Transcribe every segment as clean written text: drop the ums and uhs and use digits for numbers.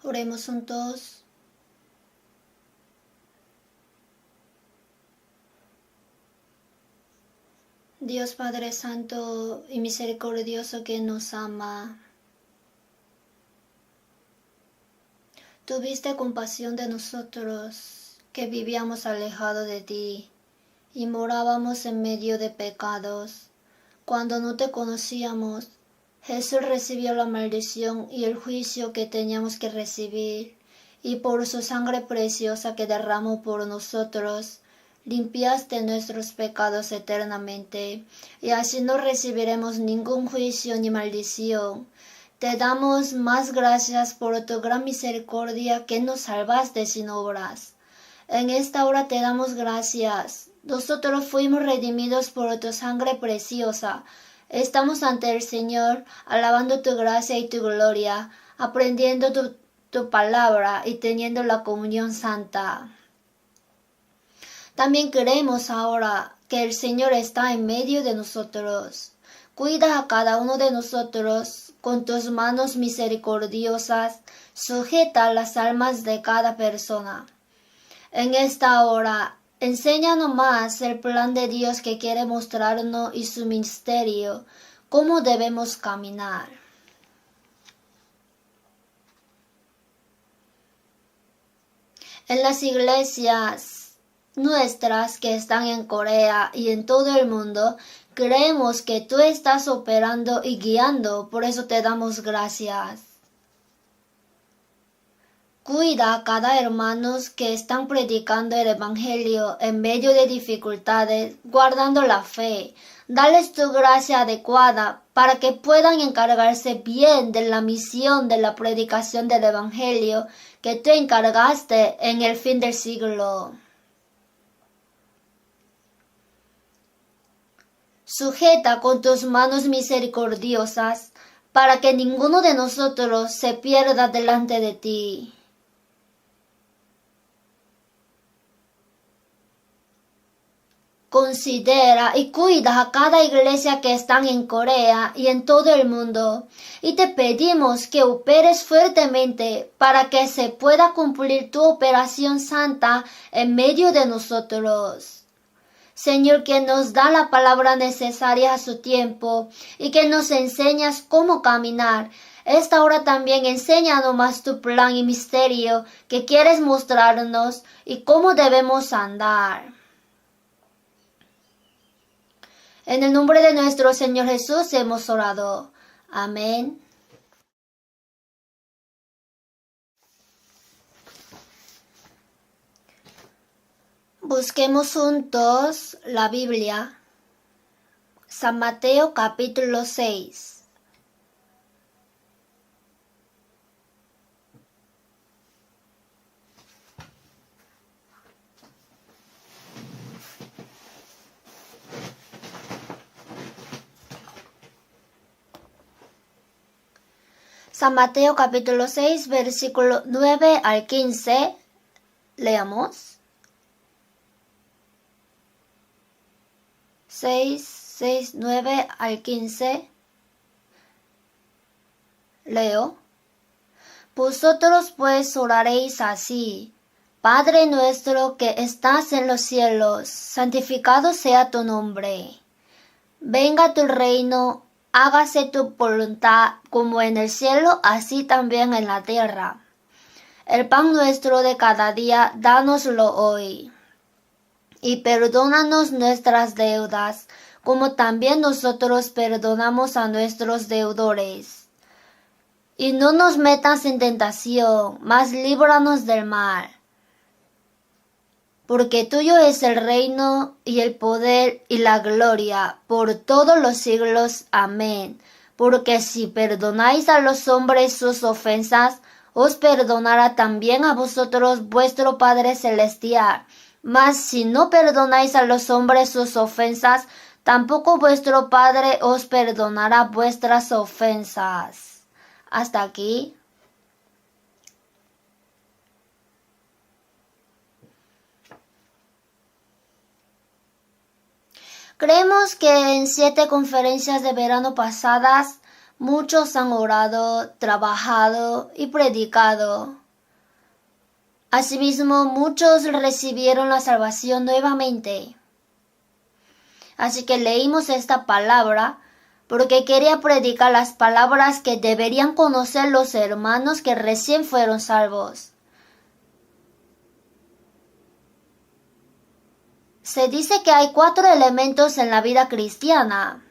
Oremos juntos. Dios Padre Santo y misericordioso que nos ama, tuviste compasión de nosotros que vivíamos alejados de ti y morábamos en medio de pecados. Cuando no te conocíamos, Jesús recibió la maldición y el juicio que teníamos que recibir, y por su sangre preciosa que derramó por nosotros, limpiaste nuestros pecados eternamente, y así no recibiremos ningún juicio ni maldición. Te damos más gracias por tu gran misericordia que nos salvaste sin obras. En esta hora te damos gracias. Nosotros fuimos redimidos por tu sangre preciosa. Estamos ante el Señor, alabando tu gracia y tu gloria, aprendiendo tu palabra y teniendo la comunión santa. También creemos ahora que el Señor está en medio de nosotros. Cuida a cada uno de nosotros con tus manos misericordiosas, sujeta las almas de cada persona. En esta hora, enséñanos más el plan de Dios que quiere mostrarnos y su misterio, cómo debemos caminar. En las iglesias nuestras que están en Corea y en todo el mundo, creemos que tú estás operando y guiando, por eso te damos gracias. Cuida a cada hermano que están predicando el Evangelio en medio de dificultades, guardando la fe. Dales tu gracia adecuada para que puedan encargarse bien de la misión de la predicación del Evangelio que tú encargaste en el fin del siglo. Sujeta con tus manos misericordiosas para que ninguno de nosotros se pierda delante de ti. Considera y cuida a cada iglesia que están en Corea y en todo el mundo, y te pedimos que operes fuertemente para que se pueda cumplir tu operación santa en medio de nosotros. Señor, que nos da la palabra necesaria a su tiempo y que nos enseñas cómo caminar. Esta hora también enséñanos más tu plan y misterio que quieres mostrarnos y cómo debemos andar. En el nombre de nuestro Señor Jesús hemos orado. Amén. Busquemos juntos la Biblia. San Mateo capítulo 6. San Mateo capítulo 6, versículo 9 al 15. Leamos. 6, 9 al 15. Leo. Vosotros pues oraréis así: Padre nuestro que estás en los cielos, santificado sea tu nombre. Venga tu reino, hágase tu voluntad como en el cielo, así también en la tierra. El pan nuestro de cada día, dánoslo hoy. Y perdónanos nuestras deudas, como también nosotros perdonamos a nuestros deudores. Y no nos metas en tentación, mas líbranos del mal. Porque tuyo es el reino y el poder y la gloria por todos los siglos. Amén. Porque si perdonáis a los hombres sus ofensas, os perdonará también a vosotros vuestro Padre Celestial. Mas si no perdonáis a los hombres sus ofensas, tampoco vuestro Padre os perdonará vuestras ofensas. Hasta aquí. Creemos que en 7 conferencias de verano pasadas Muchos han orado, trabajado y predicado. Asimismo, muchos recibieron la salvación nuevamente. Así que leímos esta palabra porque quería predicar las palabras que deberían conocer los hermanos que recién fueron salvos. Se dice que hay 4 elementos en la vida cristiana.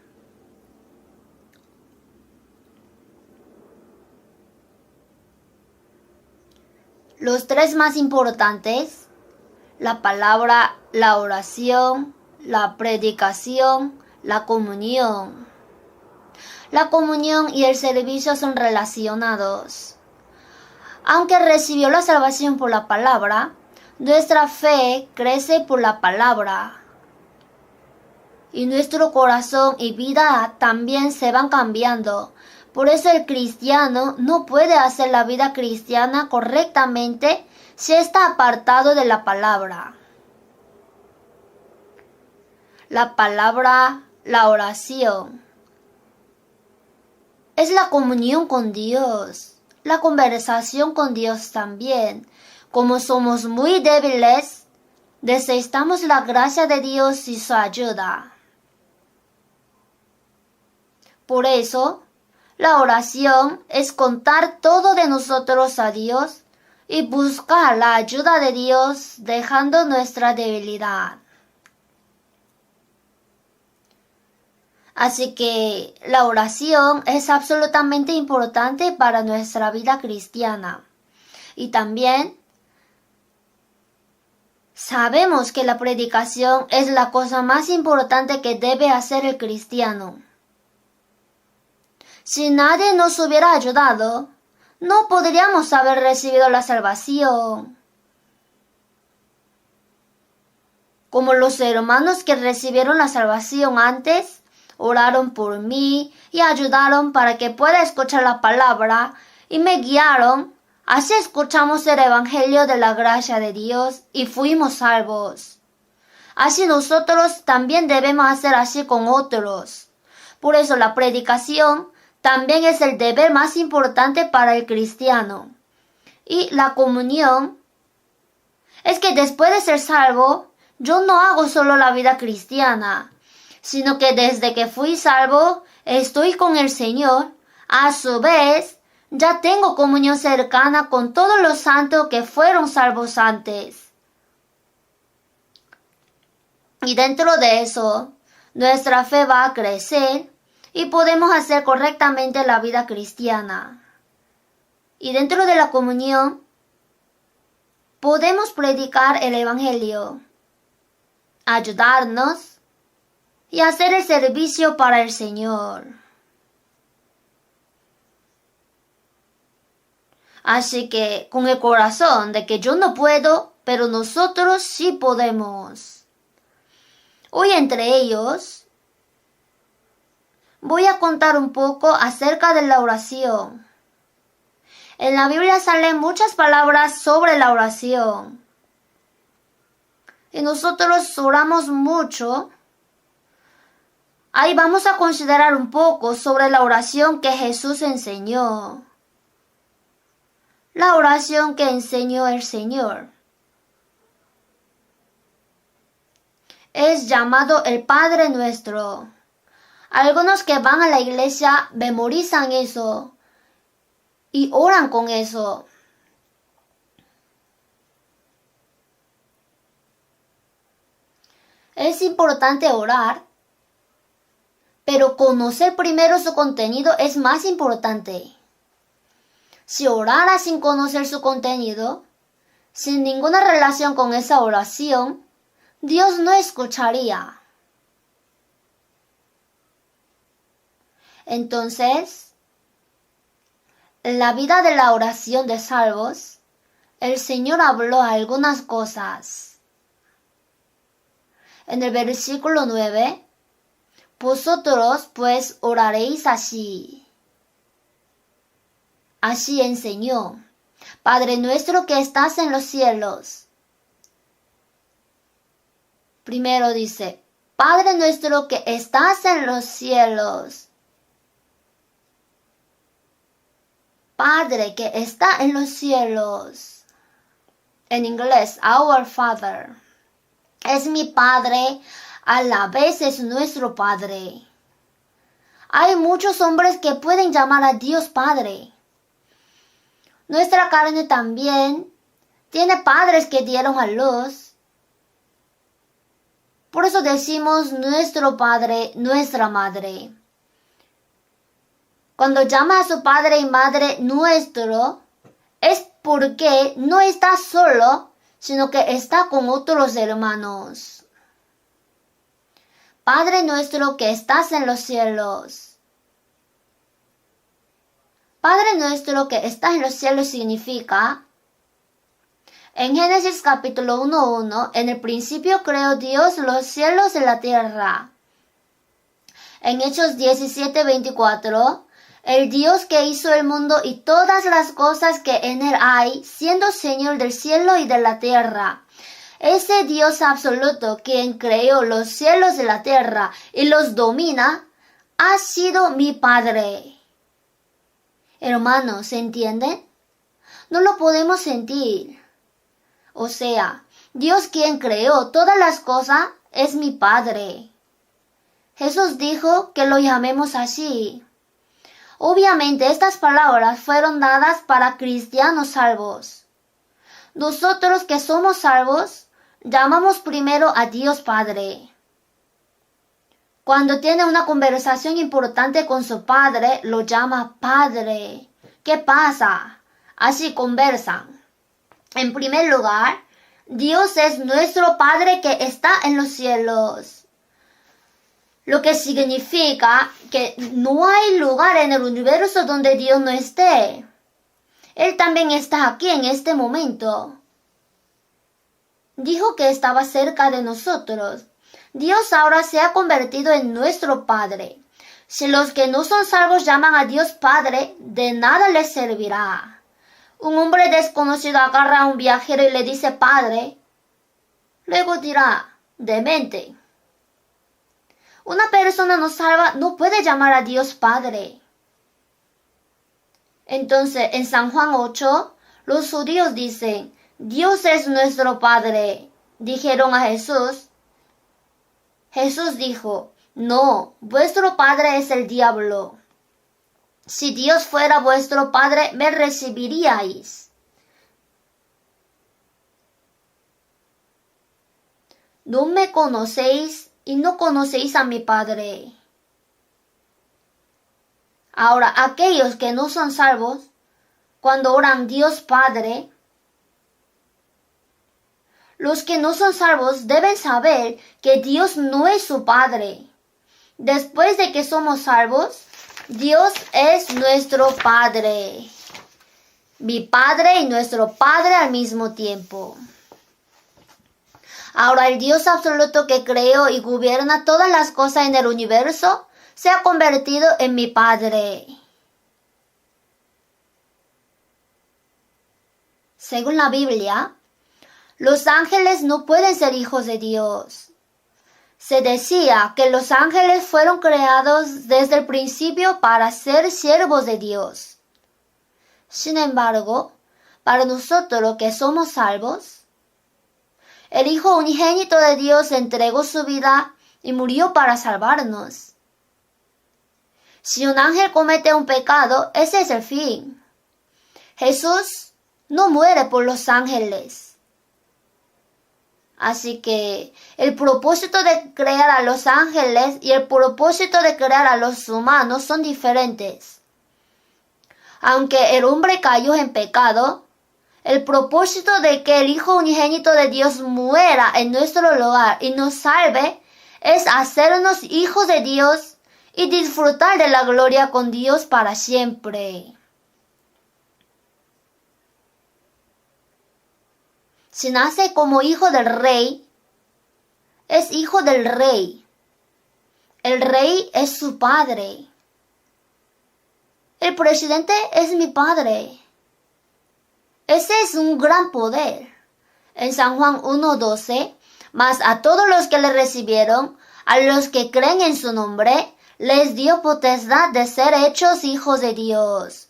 Los 3 más importantes, la palabra, la oración, la predicación, la comunión. La comunión y el servicio son relacionados. Aunque recibió la salvación por la palabra, nuestra fe crece por la palabra. Y nuestro corazón y vida también se van cambiando. Por eso el cristiano no puede hacer la vida cristiana correctamente si está apartado de la palabra. La palabra, la oración, es la comunión con Dios, la conversación con Dios también. Como somos muy débiles, necesitamos la gracia de Dios y su ayuda. Por eso, la oración es contar todo de nosotros a Dios y buscar la ayuda de Dios dejando nuestra debilidad. Así que la oración es absolutamente importante para nuestra vida cristiana. Y también sabemos que la predicación es la cosa más importante que debe hacer el cristiano. Si nadie nos hubiera ayudado, no podríamos haber recibido la salvación. Como los hermanos que recibieron la salvación antes, oraron por mí y ayudaron para que pueda escuchar la palabra y me guiaron. Así escuchamos el Evangelio de la gracia de Dios y fuimos salvos. Así nosotros también debemos hacer así con otros. Por eso la predicación también es el deber más importante para el cristiano. Y la comunión es que después de ser salvo, yo no hago solo la vida cristiana, sino que desde que fui salvo, estoy con el Señor. A su vez, ya tengo comunión cercana con todos los santos que fueron salvos antes. Y dentro de eso, nuestra fe va a crecer y podemos hacer correctamente la vida cristiana. Y dentro de la comunión, podemos predicar el Evangelio, ayudarnos y hacer el servicio para el Señor. Así que con el corazón de que yo no puedo, pero nosotros sí podemos. Hoy entre ellos voy a contar un poco acerca de la oración. En la Biblia salen muchas palabras sobre la oración. Y nosotros oramos mucho. Ahí vamos a considerar un poco sobre la oración que Jesús enseñó. La oración que enseñó el Señor es llamado el Padre Nuestro. Algunos que van a la iglesia memorizan eso y oran con eso. Es importante orar, pero conocer primero su contenido es más importante. Si orara sin conocer su contenido, sin ninguna relación con esa oración, Dios no escucharía. Entonces, en la vida de la oración de salvos, el Señor habló algunas cosas. En el versículo 9, vosotros pues oraréis así. Así enseñó: Padre nuestro que estás en los cielos. Primero dice, Padre nuestro que estás en los cielos. Padre que está en los cielos. En inglés, Our Father. Es mi Padre, a la vez es nuestro Padre. Hay muchos hombres que pueden llamar a Dios Padre. Nuestra carne también tiene padres que dieron a luz. Por eso decimos nuestro Padre, nuestra Madre. Cuando llama a su Padre y Madre nuestro, es porque no está solo, sino que está con otros hermanos. Padre nuestro que estás en los cielos. Padre nuestro que está en los cielos significa, en Génesis capítulo 1:1, en el principio creó Dios los cielos y la tierra. En Hechos 17:24, el Dios que hizo el mundo y todas las cosas que en él hay, siendo Señor del cielo y de la tierra. Ese Dios absoluto, quien creó los cielos y la tierra y los domina, ha sido mi Padre. Hermanos, ¿se entienden? No lo podemos sentir. O sea, Dios quien creó todas las cosas es mi Padre. Jesús dijo que lo llamemos así. Obviamente estas palabras fueron dadas para cristianos salvos. Nosotros que somos salvos, llamamos primero a Dios Padre. Cuando tiene una conversación importante con su padre, lo llama Padre. ¿Qué pasa? Así conversan. En primer lugar, Dios es nuestro Padre que está en los cielos. Lo que significa que no hay lugar en el universo donde Dios no esté. Él también está aquí en este momento. Dijo que estaba cerca de nosotros. Dios ahora se ha convertido en nuestro Padre. Si los que no son salvos llaman a Dios Padre, de nada les servirá. Un hombre desconocido agarra a un viajero y le dice Padre. Luego dirá, demente. Una persona no salva no puede llamar a Dios Padre. Entonces, en San Juan 8, los judíos dicen, Dios es nuestro Padre. Dijeron a Jesús. Jesús dijo, no, vuestro padre es el diablo. Si Dios fuera vuestro Padre, me recibiríais. No me conocéis y no conocéis a mi Padre. Ahora, aquellos que no son salvos, cuando oran Dios Padre, los que no son salvos deben saber que Dios no es su Padre. Después de que somos salvos, Dios es nuestro Padre. Mi Padre y nuestro Padre al mismo tiempo. Ahora el Dios absoluto que creó y gobierna todas las cosas en el universo se ha convertido en mi Padre. Según la Biblia, los ángeles no pueden ser hijos de Dios. Se decía que los ángeles fueron creados desde el principio para ser siervos de Dios. Sin embargo, para nosotros que somos salvos, el Hijo unigénito de Dios entregó su vida y murió para salvarnos. Si un ángel comete un pecado, ese es el fin. Jesús no muere por los ángeles. Así que el propósito de crear a los ángeles y el propósito de crear a los humanos son diferentes. Aunque el hombre cayó en pecado, el propósito de que el Hijo unigénito de Dios muera en nuestro lugar y nos salve es hacernos hijos de Dios y disfrutar de la gloria con Dios para siempre. Si nace como hijo del rey, es hijo del rey. El rey es su padre. El presidente es mi padre. Ese es un gran poder. En San Juan 1:12, mas a todos los que le recibieron, a los que creen en su nombre, les dio potestad de ser hechos hijos de Dios.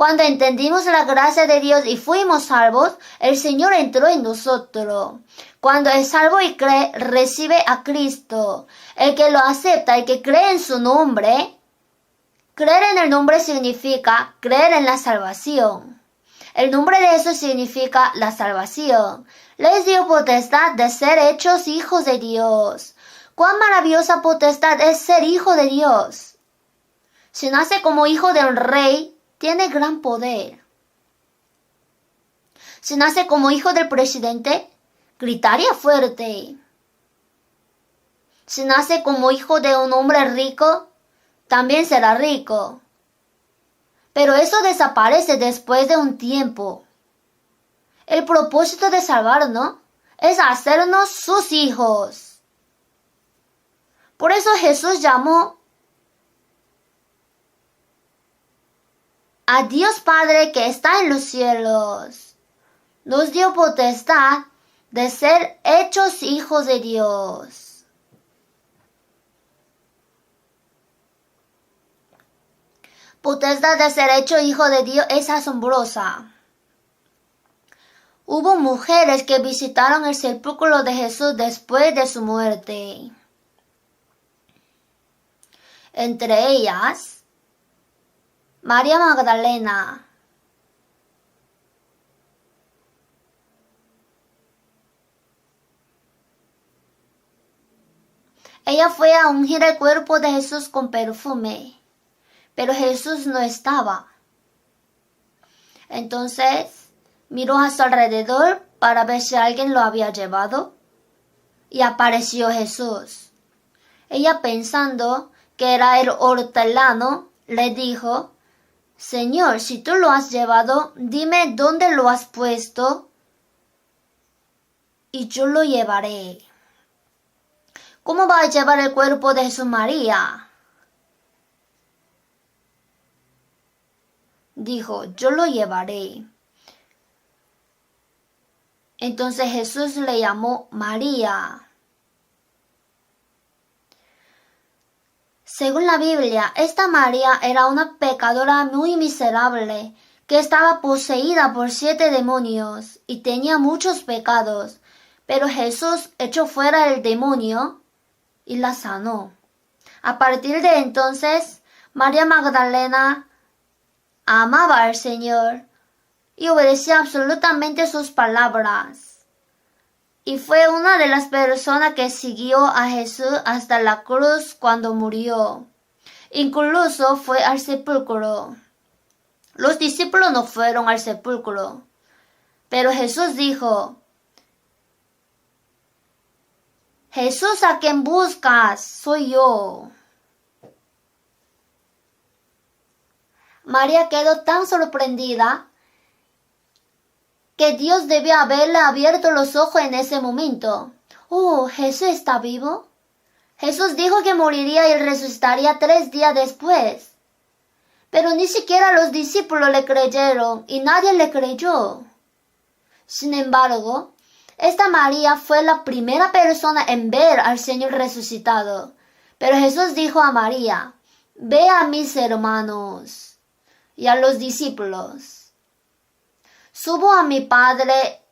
Cuando entendimos la gracia de Dios y fuimos salvos, el Señor entró en nosotros. Cuando es salvo y cree, recibe a Cristo. El que lo acepta, el que cree en su nombre, creer en el nombre significa creer en la salvación. El nombre de Jesús significa la salvación. Les dio potestad de ser hechos hijos de Dios. ¡Cuán maravillosa potestad es ser hijo de Dios! Si nace como hijo de un rey, tiene gran poder. Si nace como hijo del presidente, gritaría fuerte. Si nace como hijo de un hombre rico, también será rico. Pero eso desaparece después de un tiempo. El propósito de salvarnos es hacernos sus hijos. Por eso Jesús llamó a Dios Padre que está en los cielos. Nos dio potestad de ser hechos hijos de Dios. Potestad de ser hecho hijo de Dios es asombrosa. Hubo mujeres que visitaron el sepulcro de Jesús después de su muerte. Entre ellas, María Magdalena, ella fue a ungir el cuerpo de Jesús con perfume, pero Jesús no estaba. Entonces miró a su alrededor para ver si alguien lo había llevado y apareció Jesús. Ella, pensando que era el hortelano, le dijo: Señor, si tú lo has llevado, dime dónde lo has puesto y yo lo llevaré. ¿Cómo va a llevar el cuerpo de Jesús María? Dijo: yo lo llevaré. Entonces Jesús le llamó María. Según la Biblia, esta María era una pecadora muy miserable, que estaba poseída por 7 demonios y tenía muchos pecados, pero Jesús echó fuera el demonio y la sanó. A partir de entonces, María Magdalena amaba al Señor y obedecía absolutamente sus palabras. Y fue una de las personas que siguió a Jesús hasta la cruz cuando murió. Incluso fue al sepulcro. Los discípulos no fueron al sepulcro, pero Jesús dijo: Jesús, ¿a quien buscas? Soy yo. María quedó tan sorprendida que Dios debió haberle abierto los ojos en ese momento. Oh, ¿Jesús está vivo? Jesús dijo que moriría y resucitaría 3 días después. Pero ni siquiera los discípulos le creyeron y nadie le creyó. Sin embargo, esta María fue la primera persona en ver al Señor resucitado. Pero Jesús dijo a María: ve a mis hermanos y a los discípulos. Subo a mi Padre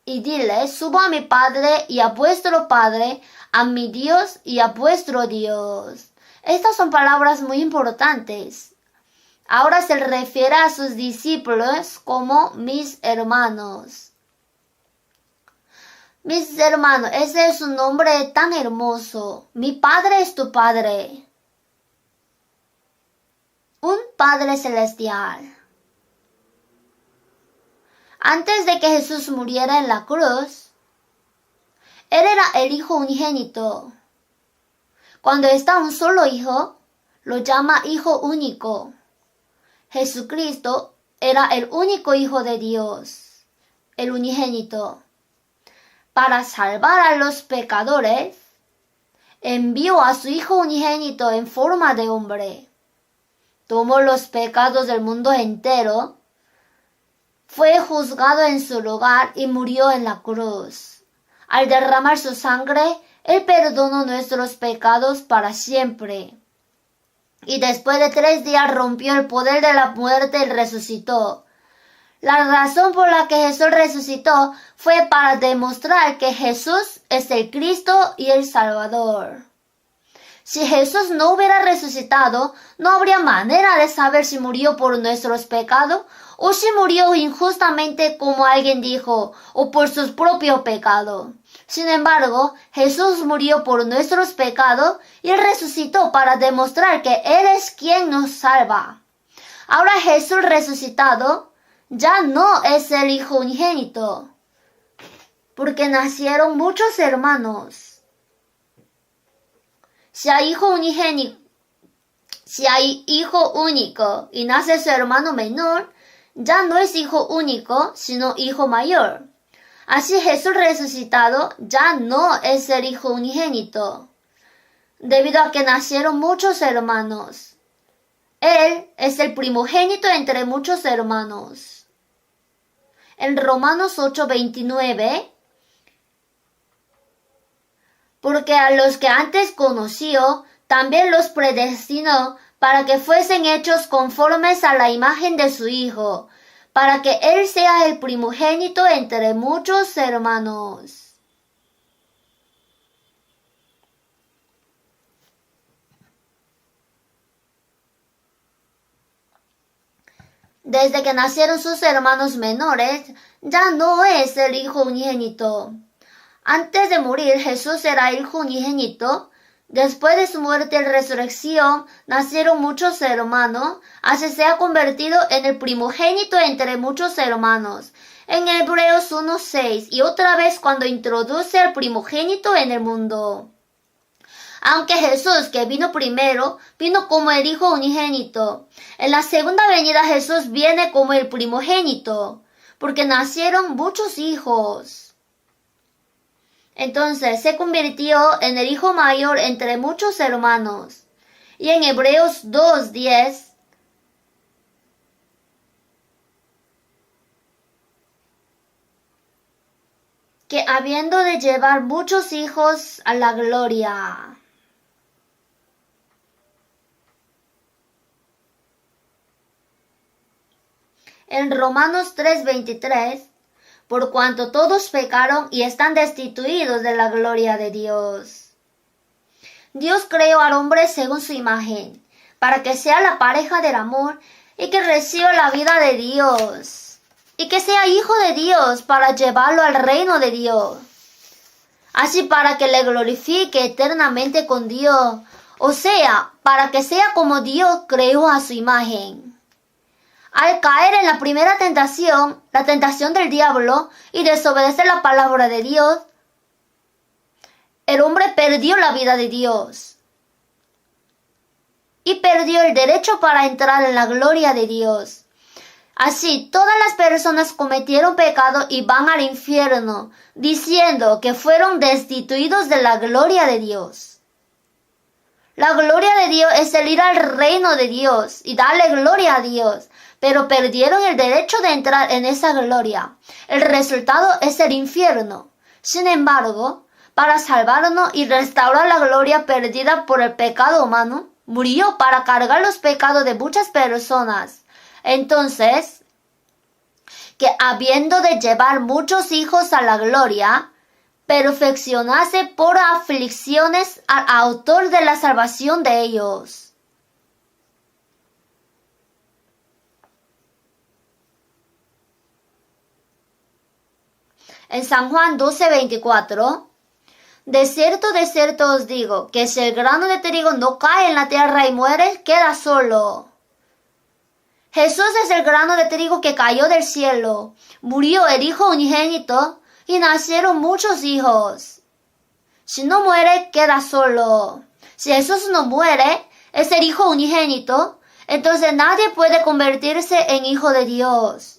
y dile: subo a mi Padre y a vuestro Padre, a mi Dios y a vuestro Dios. Estas son palabras muy importantes. Ahora se refiere a sus discípulos como mis hermanos. Mis hermanos, ese es un nombre tan hermoso. Mi Padre es tu Padre. Un Padre celestial. Antes de que Jesús muriera en la cruz, Él era el Hijo unigénito. Cuando está un solo Hijo, lo llama Hijo único. Jesucristo era el único Hijo de Dios, el unigénito. Para salvar a los pecadores, envió a su Hijo unigénito en forma de hombre. Tomó los pecados del mundo entero, fue juzgado en su lugar y murió en la cruz. Al derramar su sangre, Él perdonó nuestros pecados para siempre. y después de 3 días rompió el poder de la muerte y resucitó. La razón por la que Jesús resucitó fue para demostrar que Jesús es el Cristo y el Salvador. Si Jesús no hubiera resucitado, no habría manera de saber si murió por nuestros pecados o si murió injustamente como alguien dijo, o por sus propios pecados. Sin embargo, Jesús murió por nuestros pecados y resucitó para demostrar que Él es quien nos salva. Ahora Jesús resucitado ya no es el Hijo unigénito, porque nacieron muchos hermanos. Si hay hijo único y nace su hermano menor, ya no es hijo único, sino hijo mayor. Así Jesús resucitado ya no es el Hijo unigénito, debido a que nacieron muchos hermanos. Él es el primogénito entre muchos hermanos. En Romanos 8:29, porque a los que antes conoció, también los predestinó para que fuesen hechos conformes a la imagen de su Hijo, para que Él sea el primogénito entre muchos hermanos. Desde que nacieron sus hermanos menores, ya no es el Hijo unigénito. Antes de morir, Jesús era Hijo unigénito. Después de su muerte y resurrección, nacieron muchos hermanos, así se ha convertido en el primogénito entre muchos hermanos. En Hebreos 1:6, y otra vez cuando introduce al primogénito en el mundo. Aunque Jesús, que vino primero, vino como el Hijo unigénito. En la segunda venida Jesús viene como el primogénito, porque nacieron muchos hijos. Entonces se convirtió en el hijo mayor entre muchos hermanos. Y en Hebreos 2:10, que habiendo de llevar muchos hijos a la gloria. En Romanos 3:23, por cuanto todos pecaron y están destituidos de la gloria de Dios. Dios creó al hombre según su imagen, para que sea la pareja del amor y que reciba la vida de Dios, y que sea hijo de Dios para llevarlo al reino de Dios, así para que le glorifique eternamente con Dios, o sea, para que sea como Dios creó a su imagen. Al caer en la primera tentación, la tentación del diablo, y desobedecer la palabra de Dios, el hombre perdió la vida de Dios y perdió el derecho para entrar en la gloria de Dios. Así, todas las personas cometieron pecado y van al infierno, diciendo que fueron destituidos de la gloria de Dios. La gloria de Dios es el ir al reino de Dios y darle gloria a Dios, pero perdieron el derecho de entrar en esa gloria. El resultado es el infierno. Sin embargo, para salvarnos y restaurar la gloria perdida por el pecado humano, murió para cargar los pecados de muchas personas. Entonces, que habiendo de llevar muchos hijos a la gloria, perfeccionase por aflicciones al autor de la salvación de ellos. En San Juan 12:24, de cierto os digo, que si el grano de trigo no cae en la tierra y muere, queda solo. Jesús es el grano de trigo que cayó del cielo. Murió el Hijo unigénito y nacieron muchos hijos. Si no muere, queda solo. Si Jesús no muere, es el Hijo unigénito, entonces nadie puede convertirse en hijo de Dios.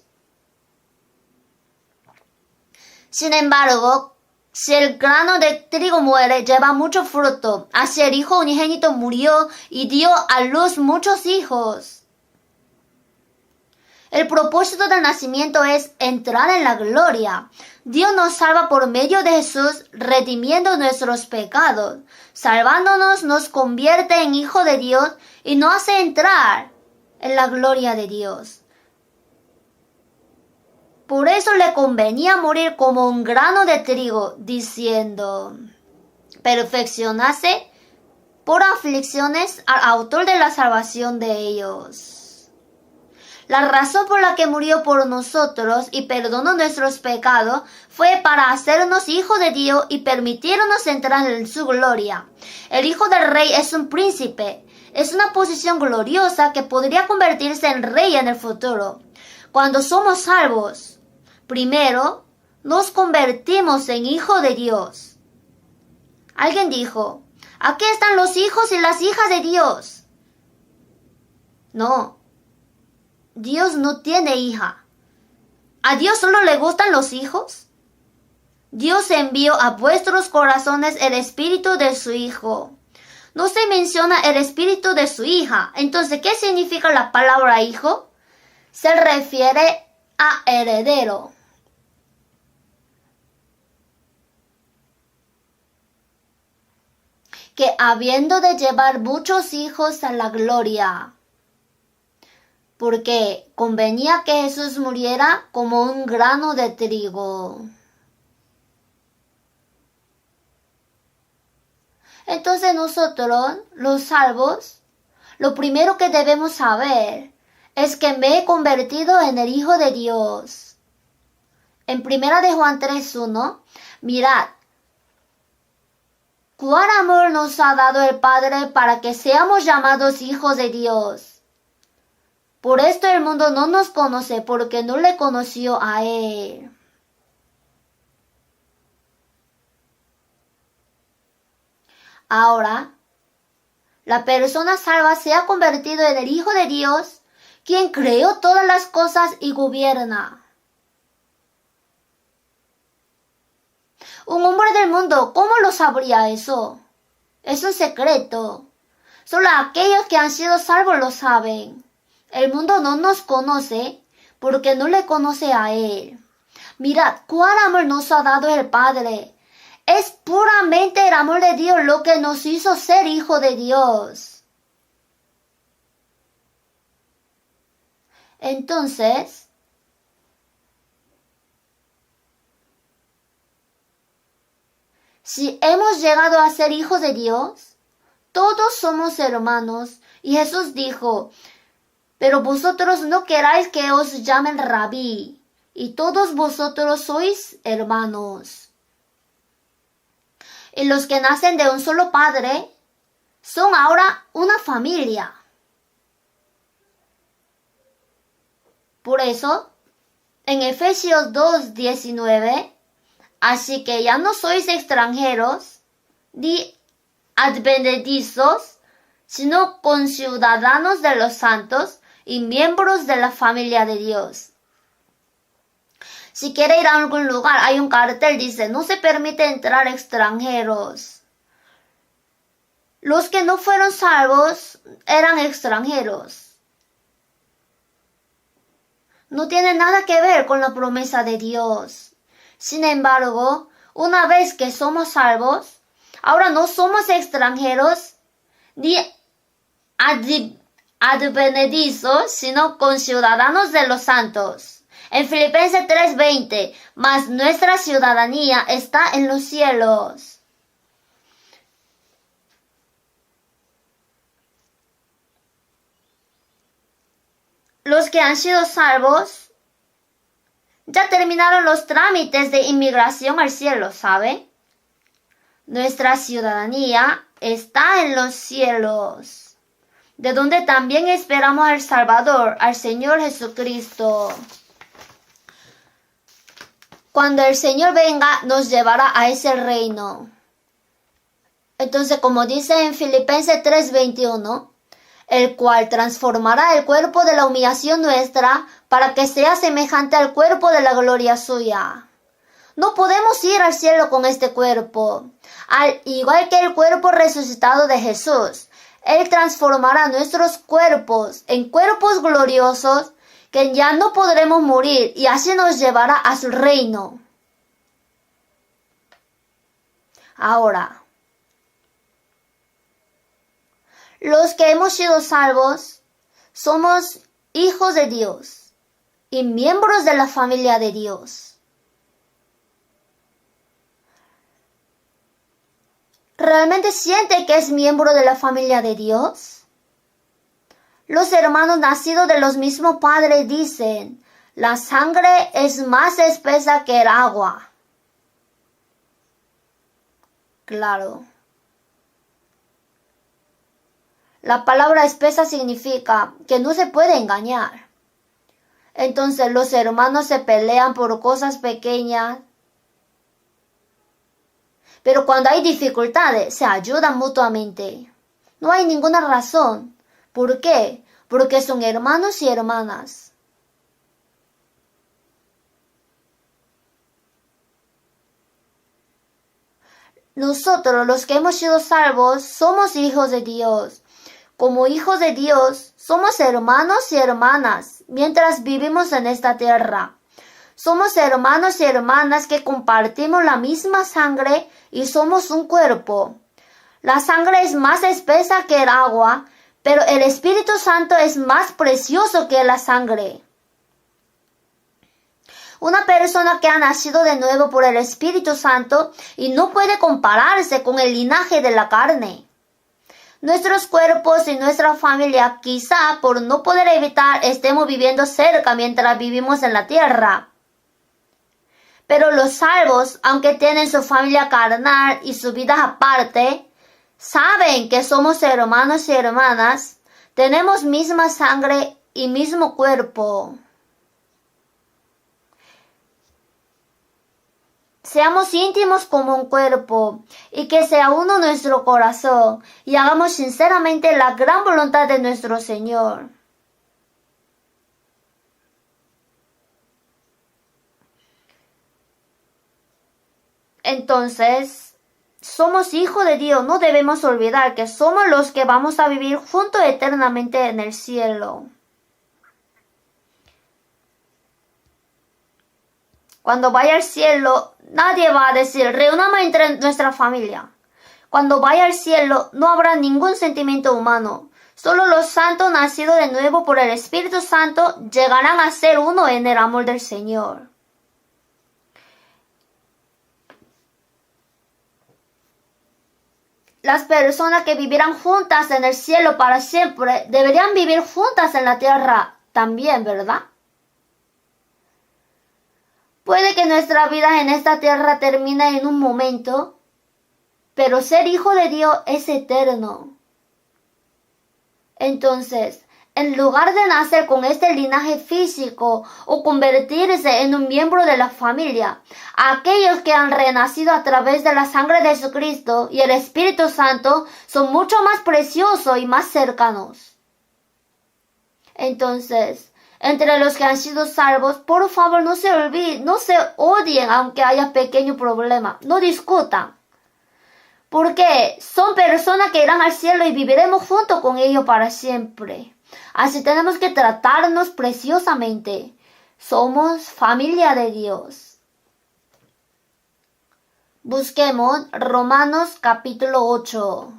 Sin embargo, si el grano de trigo muere, lleva mucho fruto. Así el Hijo unigénito murió y dio a luz muchos hijos. El propósito del nacimiento es entrar en la gloria. Dios nos salva por medio de Jesús, redimiendo nuestros pecados. Salvándonos nos convierte en hijo de Dios y nos hace entrar en la gloria de Dios. Por eso le convenía morir como un grano de trigo, diciendo, perfeccionase por aflicciones al autor de la salvación de ellos. La razón por la que murió por nosotros y perdonó nuestros pecados fue para hacernos hijos de Dios y permitirnos entrar en su gloria. El hijo del rey es un príncipe. Es una posición gloriosa que podría convertirse en rey en el futuro. Cuando somos salvos, primero nos convertimos en hijos de Dios. Alguien dijo, aquí están los hijos y las hijas de Dios. No. Dios no tiene hija. ¿A Dios solo le gustan los hijos? Dios envió a vuestros corazones el espíritu de su hijo. No se menciona el espíritu de su hija. Entonces, ¿qué significa la palabra hijo? Se refiere a heredero. Que habiendo de llevar muchos hijos a la gloria, porque convenía que Jesús muriera como un grano de trigo. Entonces nosotros, los salvos, lo primero que debemos saber es que me he convertido en el Hijo de Dios. En 1 de Juan 3:1, mirad, cuán amor nos ha dado el Padre para que seamos llamados hijos de Dios. Por esto el mundo no nos conoce porque no le conoció a Él. Ahora, la persona salva se ha convertido en el Hijo de Dios, quien creó todas las cosas y gobierna. Un hombre del mundo, ¿cómo lo sabría eso? Es un secreto. Solo aquellos que han sido salvos lo saben. El mundo no nos conoce porque no le conoce a Él. Mirad cuán amor nos ha dado el Padre. Es puramente el amor de Dios lo que nos hizo ser hijo de Dios. Entonces, si hemos llegado a ser hijos de Dios, todos somos hermanos. Y Jesús dijo, pero vosotros no queráis que os llamen rabí, y todos vosotros sois hermanos. Y los que nacen de un solo padre son ahora una familia. Por eso, en Efesios 2:19, así que ya no sois extranjeros, ni advenedizos, sino conciudadanos de los santos y miembros de la familia de Dios. Si quiere ir a algún lugar, hay un cartel, dice, no se permite entrar extranjeros. Los que no fueron salvos eran extranjeros. No tiene nada que ver con la promesa de Dios. Sin embargo, una vez que somos salvos, ahora no somos extranjeros ni advenedizos, sino conciudadanos de los santos. En Filipenses 3:20, mas nuestra ciudadanía está en los cielos. Los que han sido salvos ya terminaron los trámites de inmigración al cielo, ¿sabe? Nuestra ciudadanía está en los cielos, de donde también esperamos al Salvador, al Señor Jesucristo. Cuando el Señor venga, nos llevará a ese reino. Entonces, como dice en Filipenses 3:21, el cual transformará el cuerpo de la humillación nuestra para que sea semejante al cuerpo de la gloria suya. No podemos ir al cielo con este cuerpo. Al igual que el cuerpo resucitado de Jesús, Él transformará nuestros cuerpos en cuerpos gloriosos que ya no podremos morir y así nos llevará a su reino. Ahora, los que hemos sido salvos somos hijos de Dios y miembros de la familia de Dios. ¿Realmente siente que es miembro de la familia de Dios? Los hermanos nacidos de los mismos padres dicen, la sangre es más espesa que el agua. Claro. La palabra espesa significa que no se puede engañar. Entonces los hermanos se pelean por cosas pequeñas. Pero cuando hay dificultades, se ayudan mutuamente. No hay ninguna razón. ¿Por qué? Porque son hermanos y hermanas. Nosotros, los que hemos sido salvos, somos hijos de Dios. Como hijos de Dios, somos hermanos y hermanas mientras vivimos en esta tierra. Somos hermanos y hermanas que compartimos la misma sangre y somos un cuerpo. La sangre es más espesa que el agua, pero el Espíritu Santo es más precioso que la sangre. Una persona que ha nacido de nuevo por el Espíritu Santo y no puede compararse con el linaje de la carne. Nuestros cuerpos y nuestra familia quizá por no poder evitar estemos viviendo cerca mientras vivimos en la tierra. Pero los salvos, aunque tienen su familia carnal y su vida aparte, saben que somos hermanos y hermanas, tenemos misma sangre y mismo cuerpo. Seamos íntimos como un cuerpo y que sea uno nuestro corazón y hagamos sinceramente la gran voluntad de nuestro Señor. Entonces, somos hijos de Dios, no debemos olvidar que somos los que vamos a vivir juntos eternamente en el cielo. Cuando vaya al cielo, nadie va a decir, reunamos entre nuestra familia. Cuando vaya al cielo, no habrá ningún sentimiento humano. Solo los santos nacidos de nuevo por el Espíritu Santo llegarán a ser uno en el amor del Señor. Las personas que vivirán juntas en el cielo para siempre deberían vivir juntas en la tierra también, ¿verdad? Puede que nuestra vida en esta tierra termine en un momento, pero ser hijo de Dios es eterno. Entonces, en lugar de nacer con este linaje físico o convertirse en un miembro de la familia, aquellos que han renacido a través de la sangre de Jesucristo y el Espíritu Santo son mucho más preciosos y más cercanos. Entonces, entre los que han sido salvos, por favor no se olviden, no se odien aunque haya pequeño problema, no discutan. Porque son personas que irán al cielo y viviremos junto con ellos para siempre. Así tenemos que tratarnos preciosamente. Somos familia de Dios. Busquemos Romanos capítulo 8.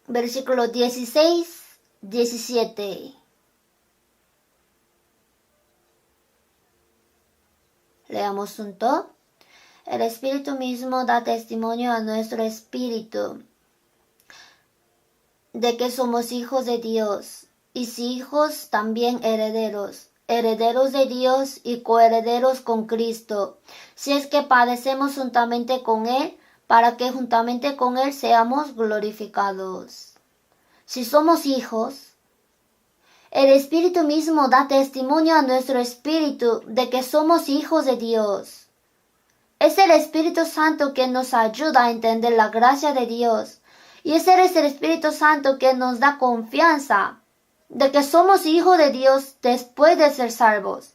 Versículo 16, 17. Leamos junto. El Espíritu mismo da testimonio a nuestro espíritu de que somos hijos de Dios, y si hijos, también herederos, herederos de Dios y coherederos con Cristo, si es que padecemos juntamente con Él, para que juntamente con Él seamos glorificados. Si somos hijos, el Espíritu mismo da testimonio a nuestro espíritu de que somos hijos de Dios. Es el Espíritu Santo que nos ayuda a entender la gracia de Dios. Y ese es el Espíritu Santo que nos da confianza de que somos hijos de Dios después de ser salvos.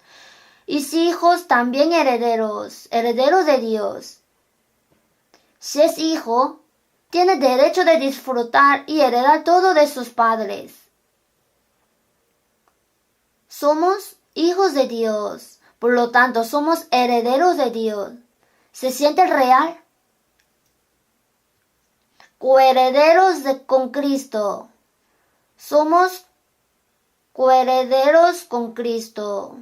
y si hijos también herederos, herederos de Dios. Si es hijo, tiene derecho de disfrutar y heredar todo de sus padres. Somos hijos de Dios, por lo tanto somos herederos de Dios. ¿Se siente real? Coherederos con Cristo. Somos coherederos con Cristo.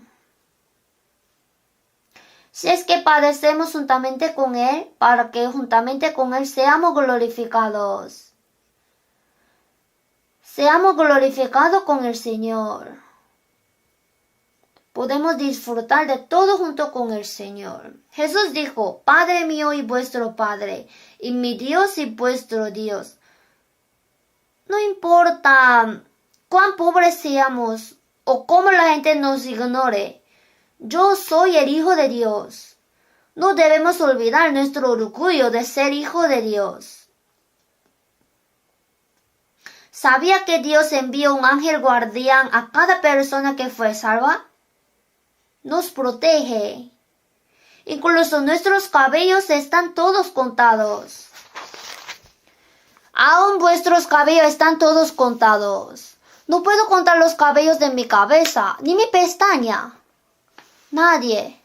Si es que padecemos juntamente con Él, para que juntamente con Él seamos glorificados. Seamos glorificados con el Señor. Podemos disfrutar de todo junto con el Señor. Jesús dijo, Padre mío y vuestro Padre, y mi Dios y vuestro Dios. No importa cuán pobres seamos o cómo la gente nos ignore, yo soy el Hijo de Dios. No debemos olvidar nuestro orgullo de ser hijo de Dios. ¿Sabía que Dios envió un ángel guardián a cada persona que fue salva? Nos protege. Incluso nuestros cabellos están todos contados. Aún vuestros cabellos están todos contados. No puedo contar los cabellos de mi cabeza, ni mi pestaña. Nadie.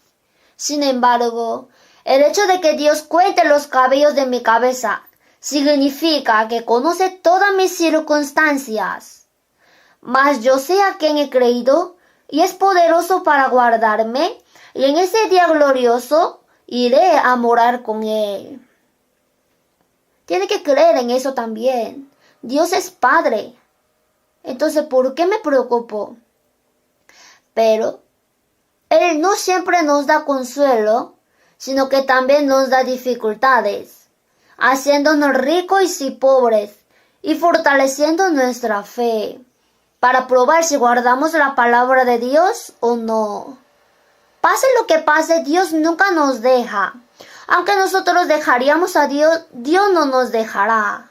Sin embargo, el hecho de que Dios cuente los cabellos de mi cabeza significa que conoce todas mis circunstancias. Mas yo sé a quien he creído y es poderoso para guardarme, y en ese día glorioso iré a morar con Él. Tiene que creer en eso también. Dios es Padre. Entonces, ¿por qué me preocupo? Pero Él no siempre nos da consuelo, sino que también nos da dificultades, haciéndonos ricos y pobres, y fortaleciendo nuestra fe, para probar si guardamos la palabra de Dios o no. Pase lo que pase, Dios nunca nos deja. Aunque nosotros dejaríamos a Dios, Dios no nos dejará.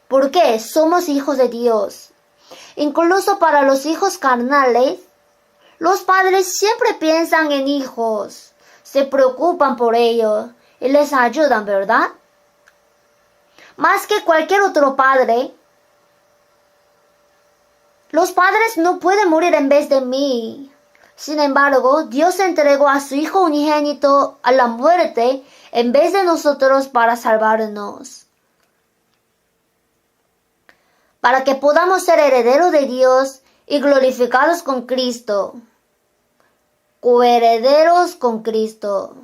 ¿Por qué? Somos hijos de Dios. Incluso para los hijos carnales, los padres siempre piensan en hijos, se preocupan por ellos y les ayudan, ¿verdad? Más que cualquier otro padre, los padres no pueden morir en vez de mí. Sin embargo, Dios entregó a su Hijo unigénito a la muerte en vez de nosotros para salvarnos. Para que podamos ser herederos de Dios y glorificados con Cristo. Coherederos con Cristo.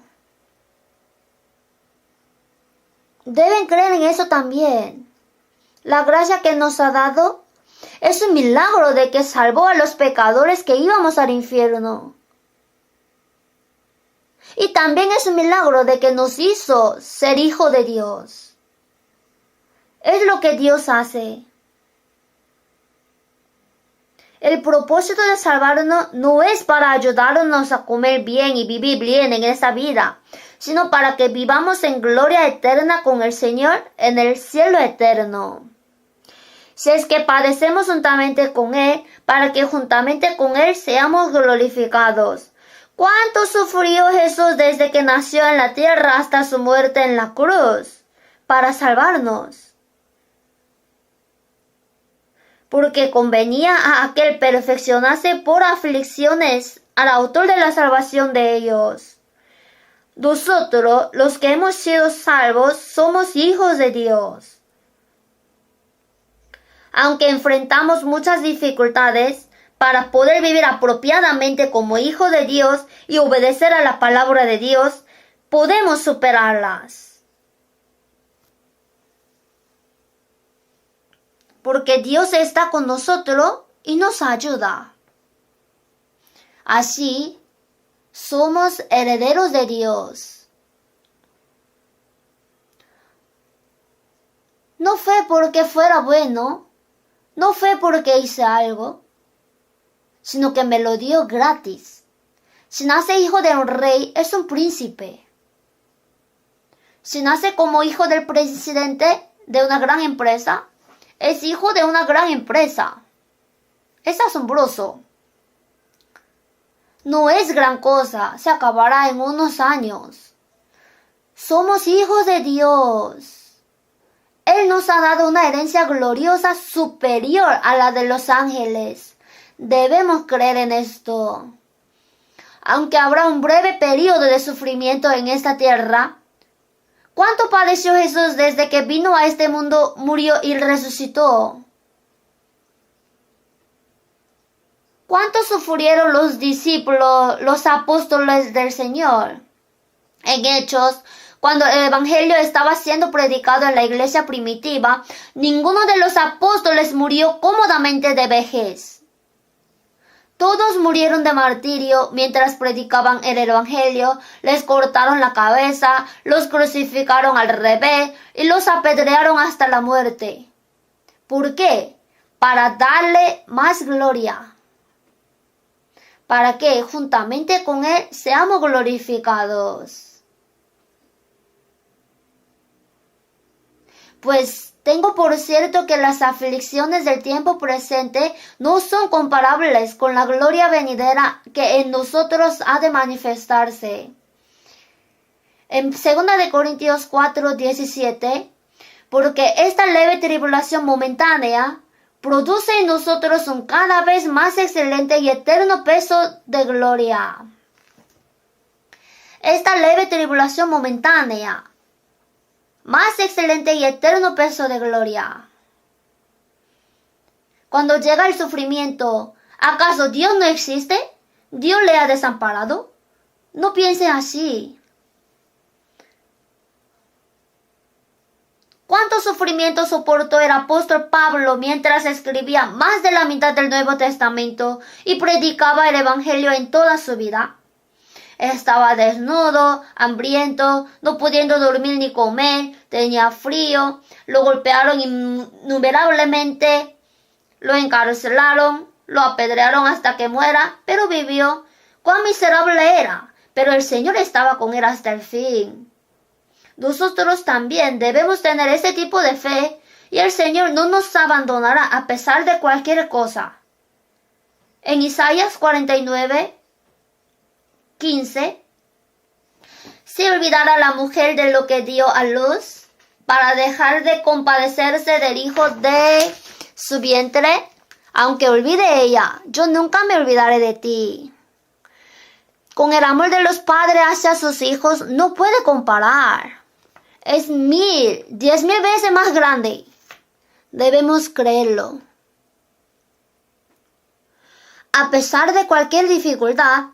Deben creer en eso también. La gracia que nos ha dado es un milagro de que salvó a los pecadores que íbamos al infierno. Y también es un milagro de que nos hizo ser hijo de Dios. Es lo que Dios hace. El propósito de salvarnos no es para ayudarnos a comer bien y vivir bien en esta vida, sino para que vivamos en gloria eterna con el Señor en el cielo eterno. Si es que padecemos juntamente con Él, para que juntamente con Él seamos glorificados. ¿Cuánto sufrió Jesús desde que nació en la tierra hasta su muerte en la cruz? Para salvarnos. Porque convenía a aquel perfeccionarse por aflicciones al autor de la salvación de ellos. Nosotros, los que hemos sido salvos, somos hijos de Dios. Aunque enfrentamos muchas dificultades, para poder vivir apropiadamente como hijo de Dios y obedecer a la palabra de Dios, podemos superarlas. Porque Dios está con nosotros y nos ayuda. Así, somos herederos de Dios. No fue porque fuera bueno, no fue porque hice algo, sino que me lo dio gratis. Si nace hijo de un rey, es un príncipe. Si nace como hijo del presidente de una gran empresa, es hijo de una gran empresa. Es asombroso. no es gran cosa, se acabará en unos años. Somos hijos de Dios. Él nos ha dado una herencia gloriosa superior a la de los ángeles. Debemos creer en esto. Aunque habrá un breve periodo de sufrimiento en esta tierra, ¿cuánto padeció Jesús desde que vino a este mundo, murió y resucitó? ¿Cuánto sufrieron los discípulos, los apóstoles del Señor? En Hechos, cuando el Evangelio estaba siendo predicado en la iglesia primitiva, ninguno de los apóstoles murió cómodamente de vejez. Todos murieron de martirio mientras predicaban el Evangelio, les cortaron la cabeza, los crucificaron al revés y los apedrearon hasta la muerte. ¿Por qué? Para darle más gloria. Para que juntamente con Él seamos glorificados. Pues tengo por cierto que las aflicciones del tiempo presente no son comparables con la gloria venidera que en nosotros ha de manifestarse. En 2 Corintios 4:17, porque esta leve tribulación momentánea produce en nosotros un cada vez más excelente y eterno peso de gloria. Esta leve tribulación momentánea, más excelente y eterno peso de gloria. Cuando llega el sufrimiento, ¿acaso Dios no existe? ¿Dios le ha desamparado? No piense así. ¿Cuánto sufrimiento soportó el apóstol Pablo mientras escribía más de la mitad del Nuevo Testamento y predicaba el Evangelio en toda su vida? Estaba desnudo, hambriento, no pudiendo dormir ni comer, tenía frío, lo golpearon innumerablemente, lo encarcelaron, lo apedrearon hasta que muera, pero vivió. ¡Cuán miserable era! Pero el Señor estaba con él hasta el fin. Nosotros también debemos tener ese tipo de fe y el Señor no nos abandonará a pesar de cualquier cosa. En Isaías 49:15, ¿se olvidará la mujer de lo que dio a luz para dejar de compadecerse del hijo de su vientre? Aunque olvide ella, yo nunca me olvidaré de ti. Con el amor de los padres hacia sus hijos no puede comparar. Es 10,000 veces más grande. Debemos creerlo. A pesar de cualquier dificultad,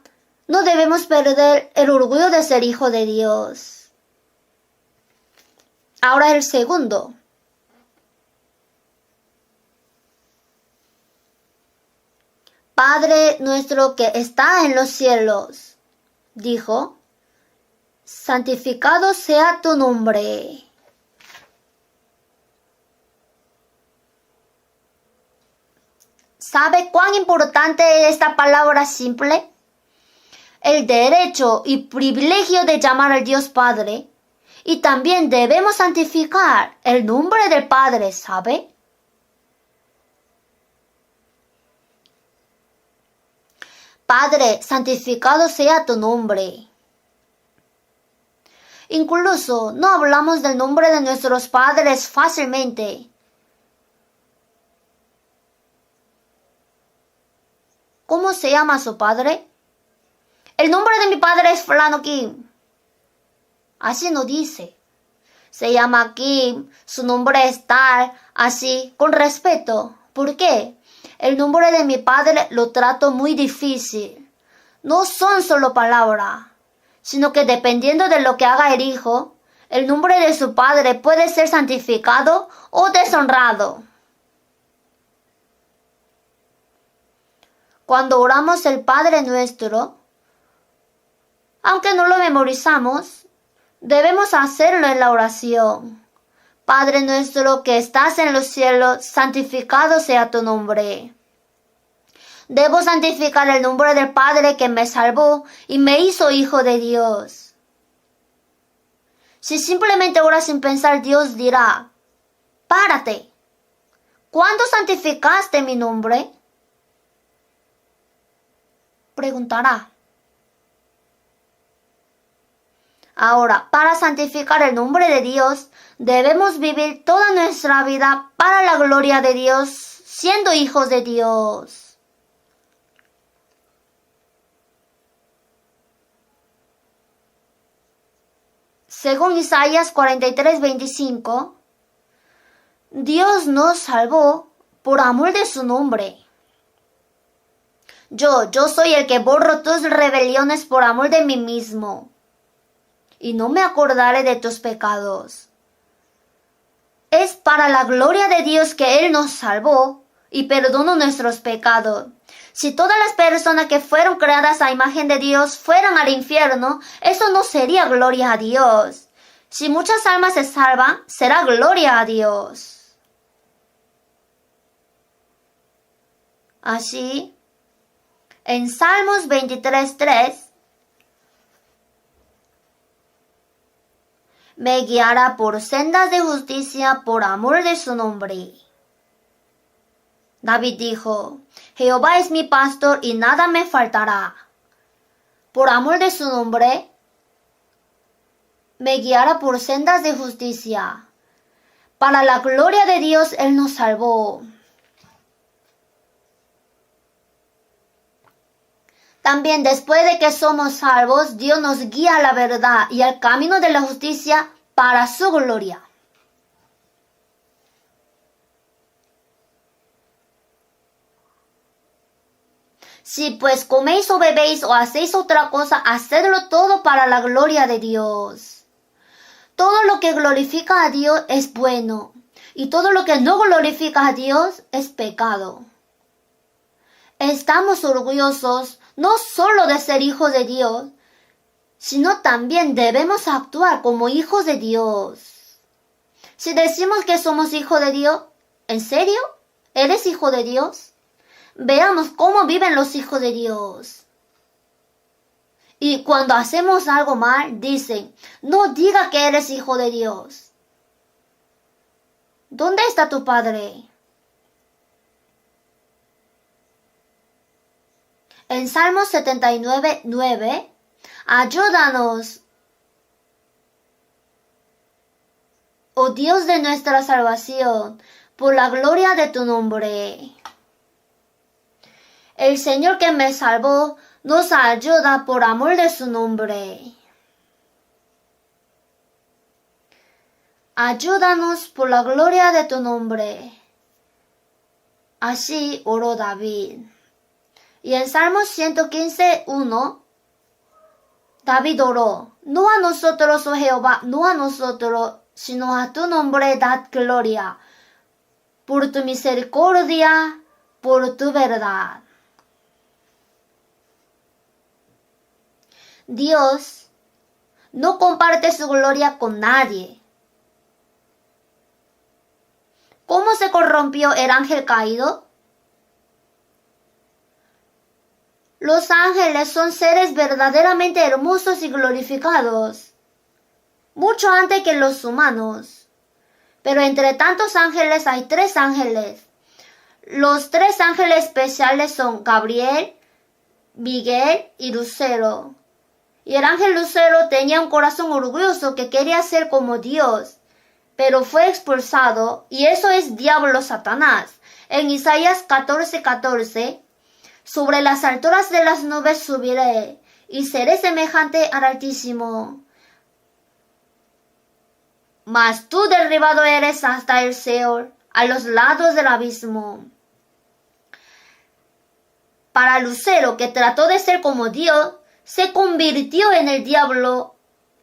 no debemos perder el orgullo de ser hijo de Dios. Ahora el segundo. Padre nuestro que está en los cielos, dijo, santificado sea tu nombre. ¿Sabe cuán importante es esta palabra simple? El derecho y privilegio de llamar al Dios Padre. Y también debemos santificar el nombre del Padre, ¿sabe? Padre, santificado sea tu nombre. Incluso no hablamos del nombre de nuestros padres fácilmente. ¿Cómo se llama su padre? El nombre de mi padre es fulano Kim. Así no dice. Se llama Kim, su nombre es tal, así, con respeto. ¿Por qué? El nombre de mi padre lo trato muy difícil. No son solo palabras, sino que dependiendo de lo que haga el hijo, el nombre de su padre puede ser santificado o deshonrado. Cuando oramos el Padre Nuestro, aunque no lo memorizamos, debemos hacerlo en la oración. Padre nuestro que estás en los cielos, santificado sea tu nombre. Debo santificar el nombre del Padre que me salvó y me hizo hijo de Dios. Si simplemente oras sin pensar, Dios dirá, párate. ¿Cuándo santificaste mi nombre? Preguntará, Ahora, para santificar el nombre de Dios, debemos vivir toda nuestra vida para la gloria de Dios, siendo hijos de Dios. Según Isaías 43:25, Dios nos salvó por amor de su nombre. Yo soy el que borro tus rebeliones por amor de mí mismo, y no me acordaré de tus pecados. Es para la gloria de Dios que Él nos salvó y perdonó nuestros pecados. Si todas las personas que fueron creadas a imagen de Dios fueran al infierno, eso no sería gloria a Dios. Si muchas almas se salvan, será gloria a Dios. Así, en Salmos 23:3, me guiará por sendas de justicia por amor de su nombre. David dijo, Jehová es mi pastor y nada me faltará. Por amor de su nombre, me guiará por sendas de justicia. Para la gloria de Dios, Él nos salvó. También después de que somos salvos, Dios nos guía a la verdad y al camino de la justicia para su gloria. Si pues coméis o bebéis o hacéis otra cosa, hacedlo todo para la gloria de Dios. Todo lo que glorifica a Dios es bueno, y todo lo que no glorifica a Dios es pecado. Estamos orgullosos no solo de ser hijos de Dios, sino también debemos actuar como hijos de Dios. Si decimos que somos hijos de Dios, ¿en serio? ¿Eres hijo de Dios? Veamos cómo viven los hijos de Dios. Y cuando hacemos algo mal, dicen, no diga que eres hijo de Dios. ¿Dónde está tu padre? En Salmos 79:9, ayúdanos, oh Dios de nuestra salvación, por la gloria de tu nombre. El Señor que me salvó nos ayuda por amor de su nombre. Ayúdanos por la gloria de tu nombre. Así oró David. Y en Salmos 115:1, David oró, no a nosotros, oh Jehová, no a nosotros, sino a tu nombre dad gloria, por tu misericordia, por tu verdad. Dios no comparte su gloria con nadie. ¿Cómo se corrompió el ángel caído? Los ángeles son seres verdaderamente hermosos y glorificados, mucho antes que los humanos. Pero entre tantos ángeles hay 3 ángeles. Los 3 ángeles especiales son Gabriel, Miguel y Lucero. Y el ángel Lucero tenía un corazón orgulloso que quería ser como Dios, pero fue expulsado, y eso es diablo Satanás. En Isaías 14:14, sobre las alturas de las nubes subiré, y seré semejante al Altísimo. Mas tú derribado eres hasta el Seol, a los lados del abismo. Para Lucero, que trató de ser como Dios, se convirtió en el diablo.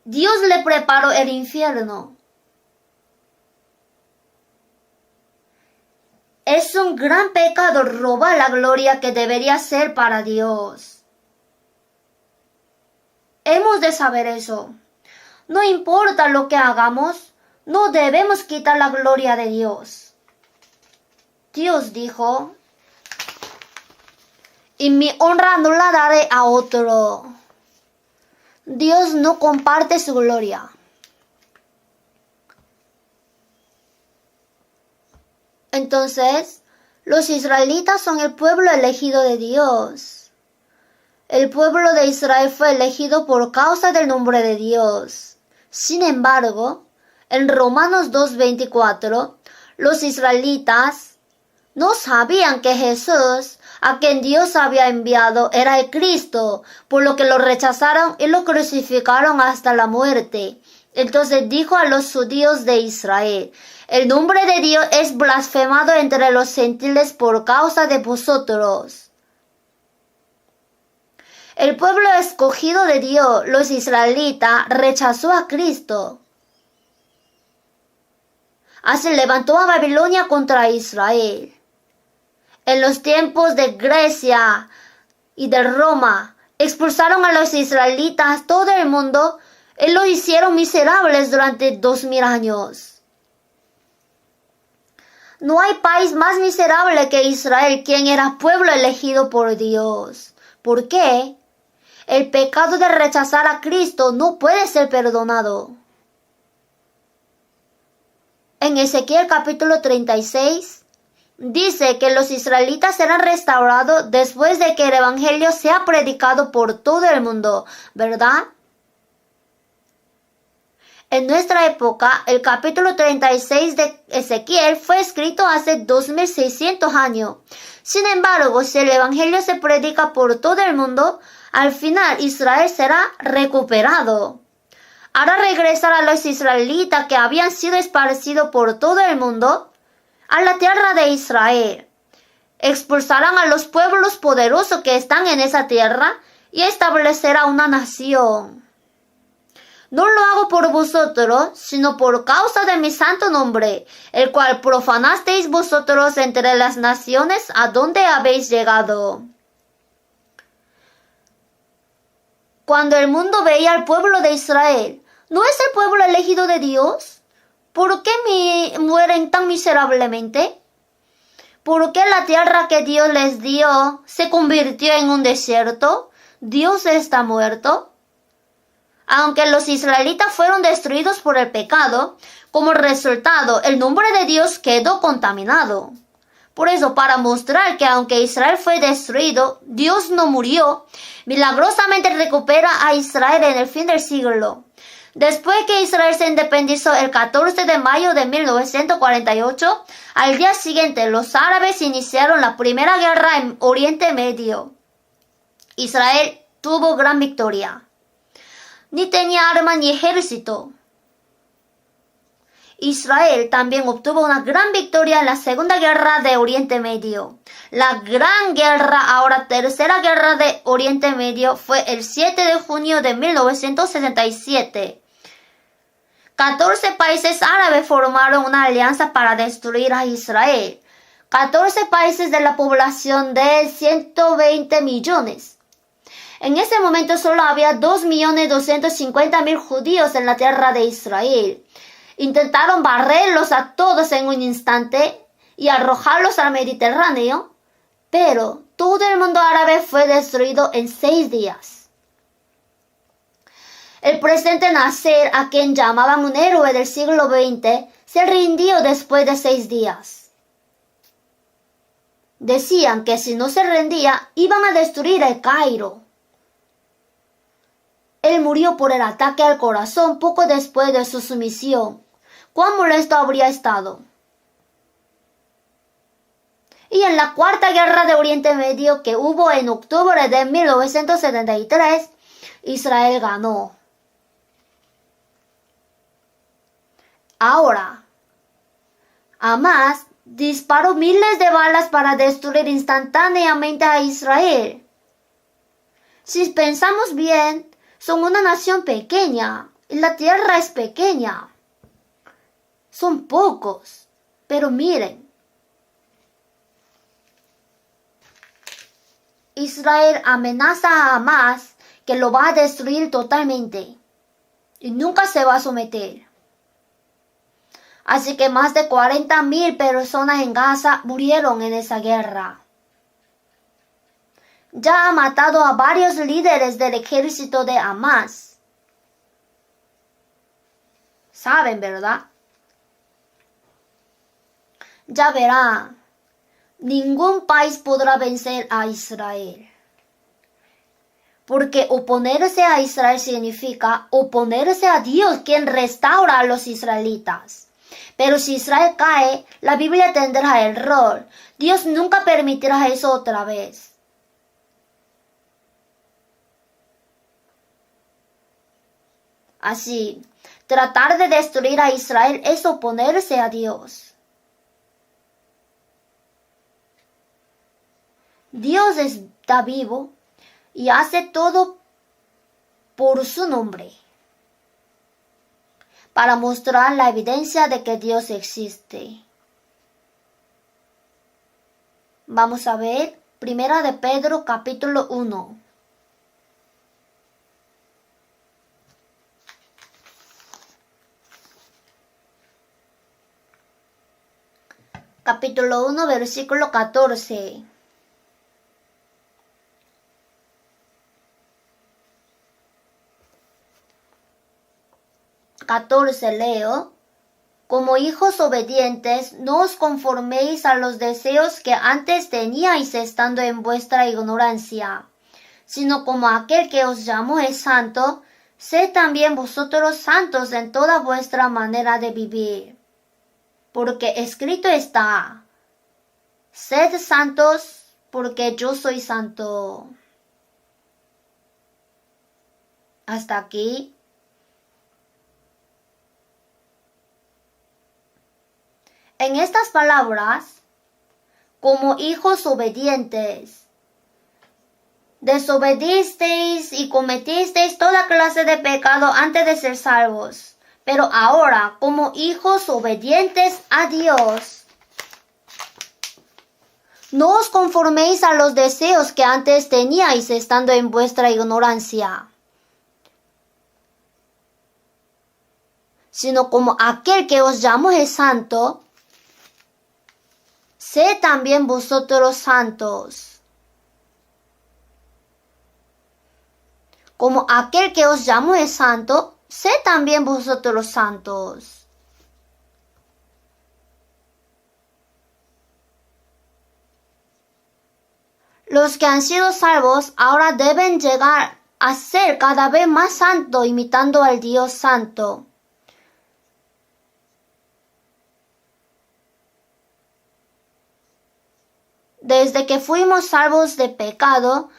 Dios le preparó el infierno. Es un gran pecado robar la gloria que debería ser para Dios. Hemos de saber eso. No importa lo que hagamos, no debemos quitar la gloria de Dios. Dios dijo, y mi honra no la daré a otro. Dios no comparte su gloria. Entonces, los israelitas son el pueblo elegido de Dios. El pueblo de Israel fue elegido por causa del nombre de Dios. Sin embargo, en Romanos 2:24, los israelitas no sabían que Jesús, a quien Dios había enviado, era el Cristo, por lo que lo rechazaron y lo crucificaron hasta la muerte. Entonces dijo a los judíos de Israel: el nombre de Dios es blasfemado entre los gentiles por causa de vosotros. El pueblo escogido de Dios, los israelitas, rechazó a Cristo. Así levantó a Babilonia contra Israel. En los tiempos de Grecia y de Roma, expulsaron a los israelitas todo el mundo y lo hicieron miserables durante 2000 años. No hay país más miserable que Israel, quien era pueblo elegido por Dios. ¿Por qué? El pecado de rechazar a Cristo no puede ser perdonado. En Ezequiel capítulo 36, dice que los israelitas serán restaurados después de que el evangelio sea predicado por todo el mundo, ¿verdad? En nuestra época, el capítulo 36 de Ezequiel fue escrito hace 2600 años. Sin embargo, si el evangelio se predica por todo el mundo, al final Israel será recuperado. Hará regresar a los israelitas que habían sido esparcidos por todo el mundo a la tierra de Israel. Expulsarán a los pueblos poderosos que están en esa tierra y establecerá una nación. No lo hago por vosotros, sino por causa de mi santo nombre, el cual profanasteis vosotros entre las naciones a donde habéis llegado. Cuando el mundo veía al pueblo de Israel, ¿no es el pueblo elegido de Dios? ¿Por qué mueren tan miserablemente? ¿Por qué la tierra que Dios les dio se convirtió en un desierto? ¿Dios está muerto? Aunque los israelitas fueron destruidos por el pecado, como resultado, el nombre de Dios quedó contaminado. Por eso, para mostrar que aunque Israel fue destruido, Dios no murió, milagrosamente recupera a Israel en el fin del siglo. Después que Israel se independizó el 14 de mayo de 1948, al día siguiente los árabes iniciaron la primera guerra en Oriente Medio. Israel tuvo gran victoria. Ni tenía armas ni ejército. Israel también obtuvo una gran victoria en la Segunda Guerra de Oriente Medio. La Gran Guerra, ahora Tercera Guerra de Oriente Medio, fue el 7 de junio de 1967. 14 países árabes formaron una alianza para destruir a Israel. 14 países de la población de 120 millones. En ese momento solo había 2.250.000 judíos en la tierra de Israel. Intentaron barrerlos a todos en un instante y arrojarlos al Mediterráneo, pero todo el mundo árabe fue destruido en 6 días. El presidente Nasser, a quien llamaban un héroe del siglo XX, se rindió después de 6 días. Decían que si no se rendía, iban a destruir el Cairo. Él murió por el ataque al corazón poco después de su sumisión. ¿Cuán molesto habría estado? Y en la Cuarta Guerra de Oriente Medio, que hubo en octubre de 1973, Israel ganó. Ahora, Hamás disparó miles de balas para destruir instantáneamente a Israel. Si pensamos bien, son una nación pequeña y la tierra es pequeña. Son pocos, pero miren. Israel amenaza a Hamás que lo va a destruir totalmente y nunca se va a someter. Así que más de 40.000 personas en Gaza murieron en esa guerra. Ya ha matado a varios líderes del ejército de Hamás. Saben, ¿verdad? Ya verán, ningún país podrá vencer a Israel. Porque oponerse a Israel significa oponerse a Dios, quien restaura a los israelitas. Pero si Israel cae, la Biblia tendrá error. Dios nunca permitirá eso otra vez. Así, tratar de destruir a Israel es oponerse a Dios. Dios está vivo y hace todo por su nombre, para mostrar la evidencia de que Dios existe. Vamos a ver Primera de Pedro capítulo 1. Capítulo 1, versículo 14. Leo. Como hijos obedientes, no os conforméis a los deseos que antes teníais estando en vuestra ignorancia, sino como aquel que os llamó es santo, sed también vosotros santos en toda vuestra manera de vivir. Porque escrito está, sed santos porque yo soy santo. Hasta aquí. En estas palabras, como hijos obedientes, desobedisteis y cometisteis toda clase de pecado antes de ser salvos. Pero ahora, como hijos obedientes a Dios, no os conforméis a los deseos que antes teníais estando en vuestra ignorancia, sino como aquel que os llamó es santo, sed también vosotros santos. Como aquel que os llamó es santo, sed también vosotros santos. Los que han sido salvos ahora deben llegar a ser cada vez más santos, imitando al Dios santo. Desde que fuimos salvos de pecado,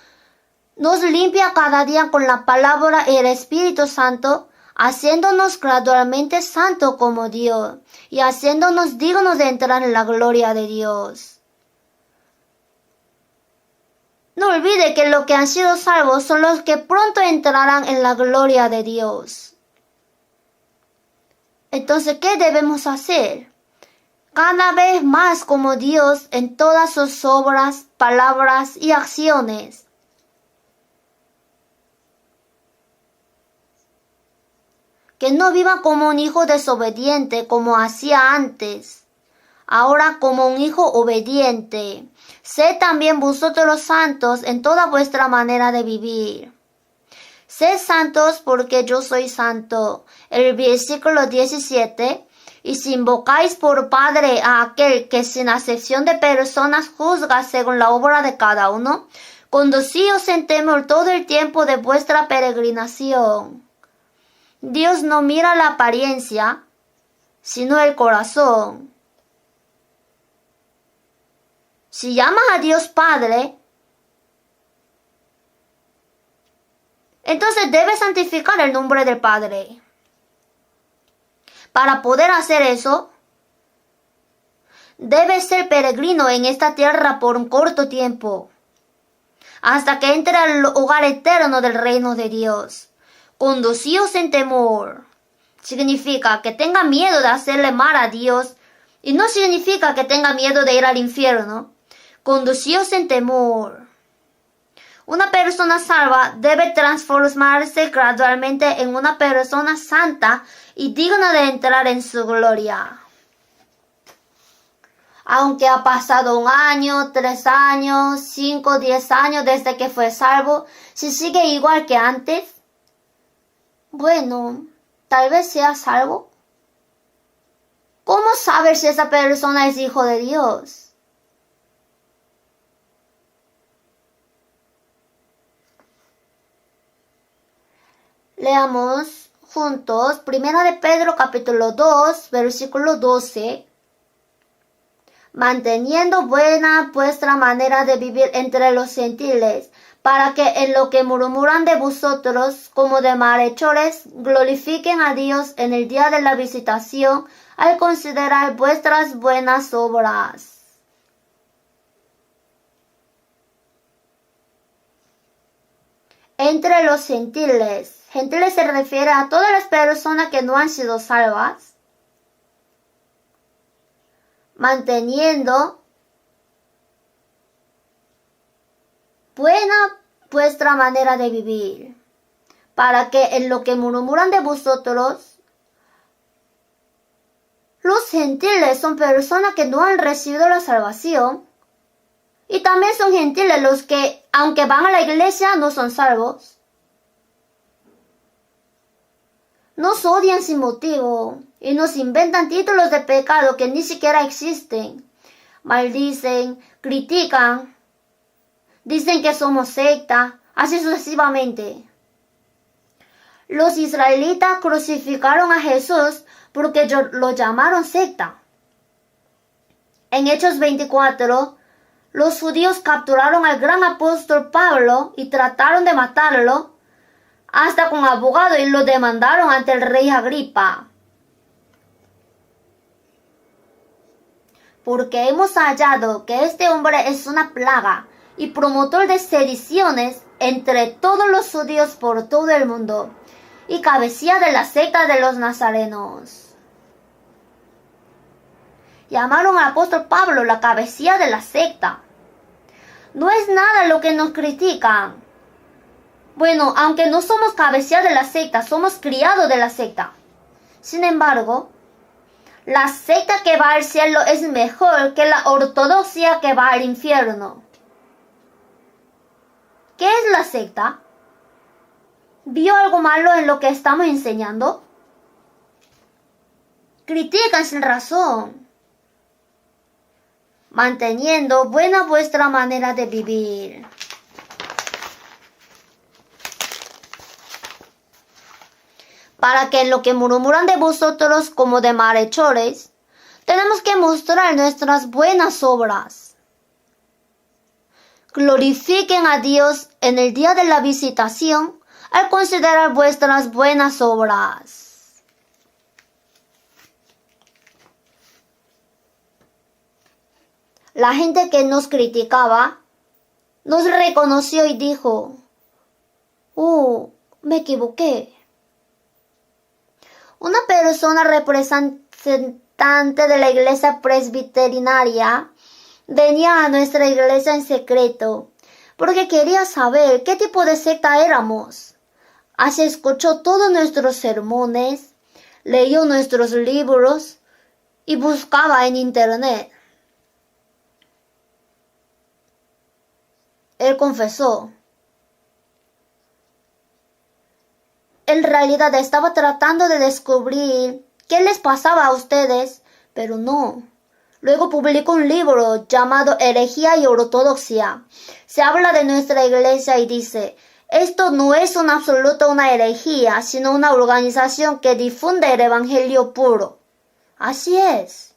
nos limpia cada día con la palabra y el Espíritu Santo, haciéndonos gradualmente santos como Dios y haciéndonos dignos de entrar en la gloria de Dios. No olvide que los que han sido salvos son los que pronto entrarán en la gloria de Dios. Entonces, ¿qué debemos hacer? Cada vez más como Dios en todas sus obras, palabras y acciones. Que no viva como un hijo desobediente como hacía antes, ahora como un hijo obediente. Sed también vosotros santos en toda vuestra manera de vivir. Sed santos porque yo soy santo. El versículo 17. Y si invocáis por Padre a aquel que sin acepción de personas juzga según la obra de cada uno, conducíos en temor todo el tiempo de vuestra peregrinación. Dios no mira la apariencia, sino el corazón. Si llamas a Dios Padre, entonces debes santificar el nombre del Padre. Para poder hacer eso, debes ser peregrino en esta tierra por un corto tiempo, hasta que entre al hogar eterno del reino de Dios. Conducíos en temor. Significa que tenga miedo de hacerle mal a Dios y no significa que tenga miedo de ir al infierno. Conducíos en temor. Una persona salva debe transformarse gradualmente en una persona santa y digna de entrar en su gloria. Aunque ha pasado 1 año, 3 años, 5, 10 años desde que fue salvo, si sigue igual que antes, bueno, tal vez sea salvo. ¿Cómo saber si esa persona es hijo de Dios? Leamos juntos 1 de Pedro capítulo 2, versículo 12. Manteniendo buena vuestra manera de vivir entre los gentiles, para que en lo que murmuran de vosotros, como de malhechores, glorifiquen a Dios en el día de la visitación, al considerar vuestras buenas obras. Entre los gentiles. Gentiles se refiere a todas las personas que no han sido salvas. Manteniendo buena vuestra manera de vivir, para que en lo que murmuran de vosotros, los gentiles son personas que no han recibido la salvación, y también son gentiles los que, aunque van a la iglesia, no son salvos. Nos odian sin motivo y nos inventan títulos de pecado que ni siquiera existen. Maldicen, critican, dicen que somos secta, así sucesivamente. Los israelitas crucificaron a Jesús porque lo llamaron secta. En Hechos 24, los judíos capturaron al gran apóstol Pablo y trataron de matarlo, hasta con abogado, y lo demandaron ante el rey Agripa. Porque hemos hallado que este hombre es una plaga y promotor de sediciones entre todos los judíos por todo el mundo, y cabecilla de la secta de los nazarenos. Llamaron al apóstol Pablo la cabecilla de la secta. No es nada lo que nos critican. Bueno, aunque no somos cabecilla de la secta, somos criados de la secta. Sin embargo, la secta que va al cielo es mejor que la ortodoxia que va al infierno. ¿Qué es la secta? ¿Vio algo malo en lo que estamos enseñando? Critican sin razón. Manteniendo buena vuestra manera de vivir. Para que en lo que murmuran de vosotros como de malhechores, tenemos que mostrar nuestras buenas obras. Glorifiquen a Dios en el día de la visitación al considerar vuestras buenas obras. La gente que nos criticaba nos reconoció y dijo: me equivoqué. Una persona representante de la iglesia presbiteriana venía a nuestra iglesia en secreto porque quería saber qué tipo de secta éramos. Así escuchó todos nuestros sermones, leyó nuestros libros y buscaba en internet. Él confesó: en realidad estaba tratando de descubrir qué les pasaba a ustedes, pero no. Luego publicó un libro llamado Herejía y Ortodoxia. Se habla de nuestra iglesia y dice: esto no es en absoluto una herejía, sino una organización que difunde el evangelio puro. Así es.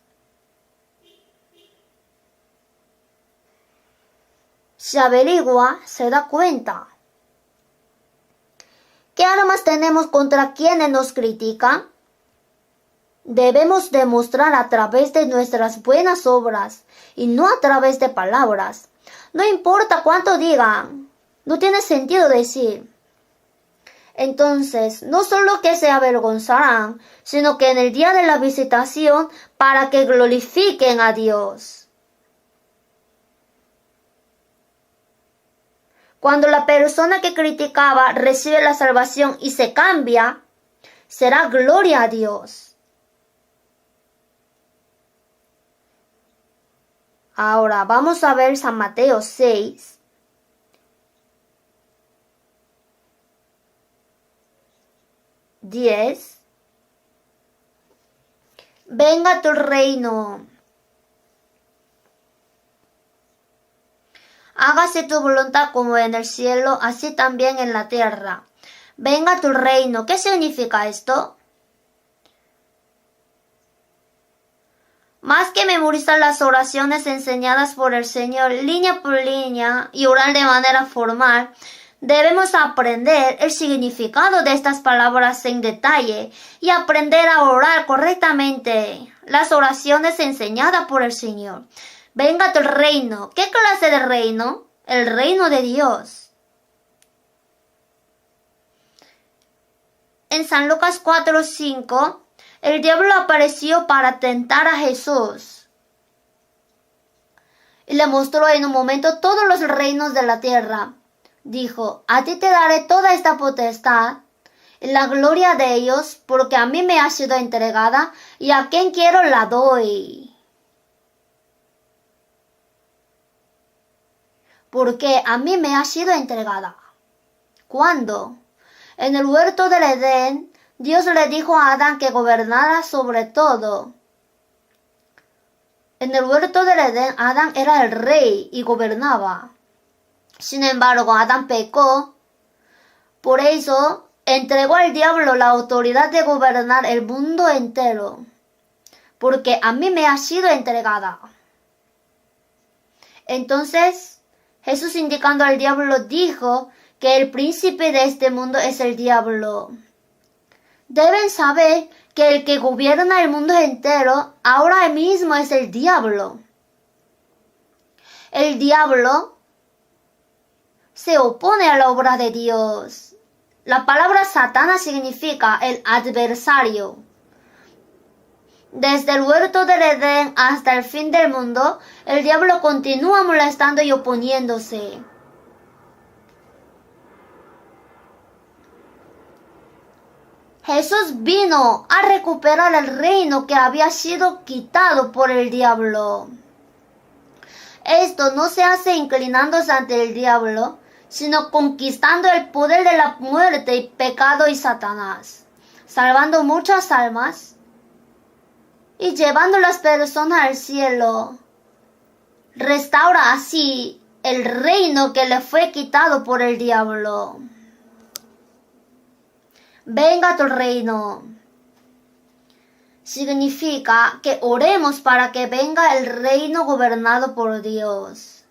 Se averigua, se da cuenta. ¿Qué armas tenemos contra quienes nos critican? Debemos demostrar a través de nuestras buenas obras y no a través de palabras. No importa cuánto digan, no tiene sentido decir. Entonces, no solo que se avergonzarán, sino que en el día de la visitación, para que glorifiquen a Dios. Cuando la persona que criticaba recibe la salvación y se cambia, será gloria a Dios. Ahora vamos a ver San Mateo 6. Venga tu reino. Hágase tu voluntad como en el cielo, así también en la tierra. venga tu reino. ¿Qué significa esto? Más que memorizar las oraciones enseñadas por el Señor línea por línea y orar de manera formal, debemos aprender el significado de estas palabras en detalle y aprender a orar correctamente las oraciones enseñadas por el Señor. Venga tu reino. ¿Qué clase de reino? El reino de Dios. En San Lucas 4:5, el diablo apareció para tentar a Jesús y le mostró en un momento todos los reinos de la tierra. Dijo, a ti te daré toda esta potestad y la gloria de ellos, porque a mí me ha sido entregada y a quien quiero la doy. Porque a mí me ha sido entregada. ¿Cuándo? En el huerto del Edén, Dios le dijo a Adán que gobernara sobre todo. En el huerto del Edén, Adán era el rey y gobernaba. Sin embargo, Adán pecó. Por eso, entregó al diablo la autoridad de gobernar el mundo entero. Porque a mí me ha sido entregada. Entonces, Jesús indicando al diablo dijo que el príncipe de este mundo es el diablo. Deben saber que el que gobierna el mundo entero ahora mismo es el diablo. El diablo se opone a la obra de Dios. La palabra Satanás significa el adversario. Desde el huerto del Edén hasta el fin del mundo, el diablo continúa molestando y oponiéndose. Jesús vino a recuperar el reino que había sido quitado por el diablo. Esto no se hace inclinándose ante el diablo, sino conquistando el poder de la muerte y pecado y Satanás, salvando muchas almas y llevando las personas al cielo. Restaura así el reino que le fue quitado por el diablo. Venga tu reino. Significa que oremos para que venga el reino gobernado por Dios.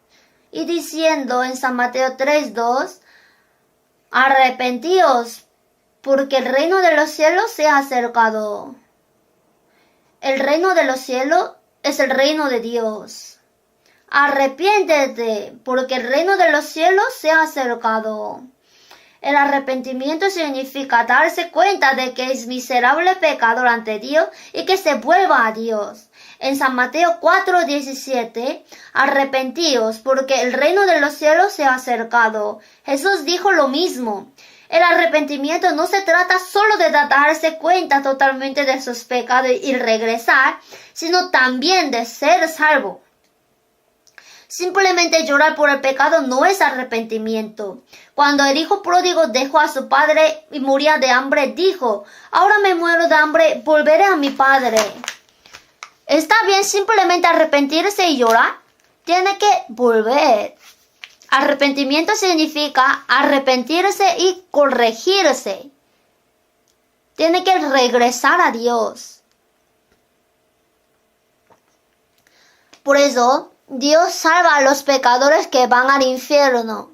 Y diciendo en San Mateo 3:2, arrepentíos, porque el reino de los cielos se ha acercado. El reino de los cielos es el reino de Dios. Arrepiéntete, porque el reino de los cielos se ha acercado. El arrepentimiento significa darse cuenta de que es miserable pecador ante Dios y que se vuelva a Dios. En San Mateo 4:17, arrepentíos, porque el reino de los cielos se ha acercado. Jesús dijo lo mismo. El arrepentimiento no se trata solo de darse cuenta totalmente de sus pecados y regresar, sino también de ser salvo. Simplemente llorar por el pecado no es arrepentimiento. Cuando el hijo pródigo dejó a su padre y moría de hambre, dijo, ahora me muero de hambre, volveré a mi padre. ¿Está bien simplemente arrepentirse y llorar? Tiene que volver. Arrepentimiento significa arrepentirse y corregirse. Tiene que regresar a Dios. Por eso, Dios salva a los pecadores que van al infierno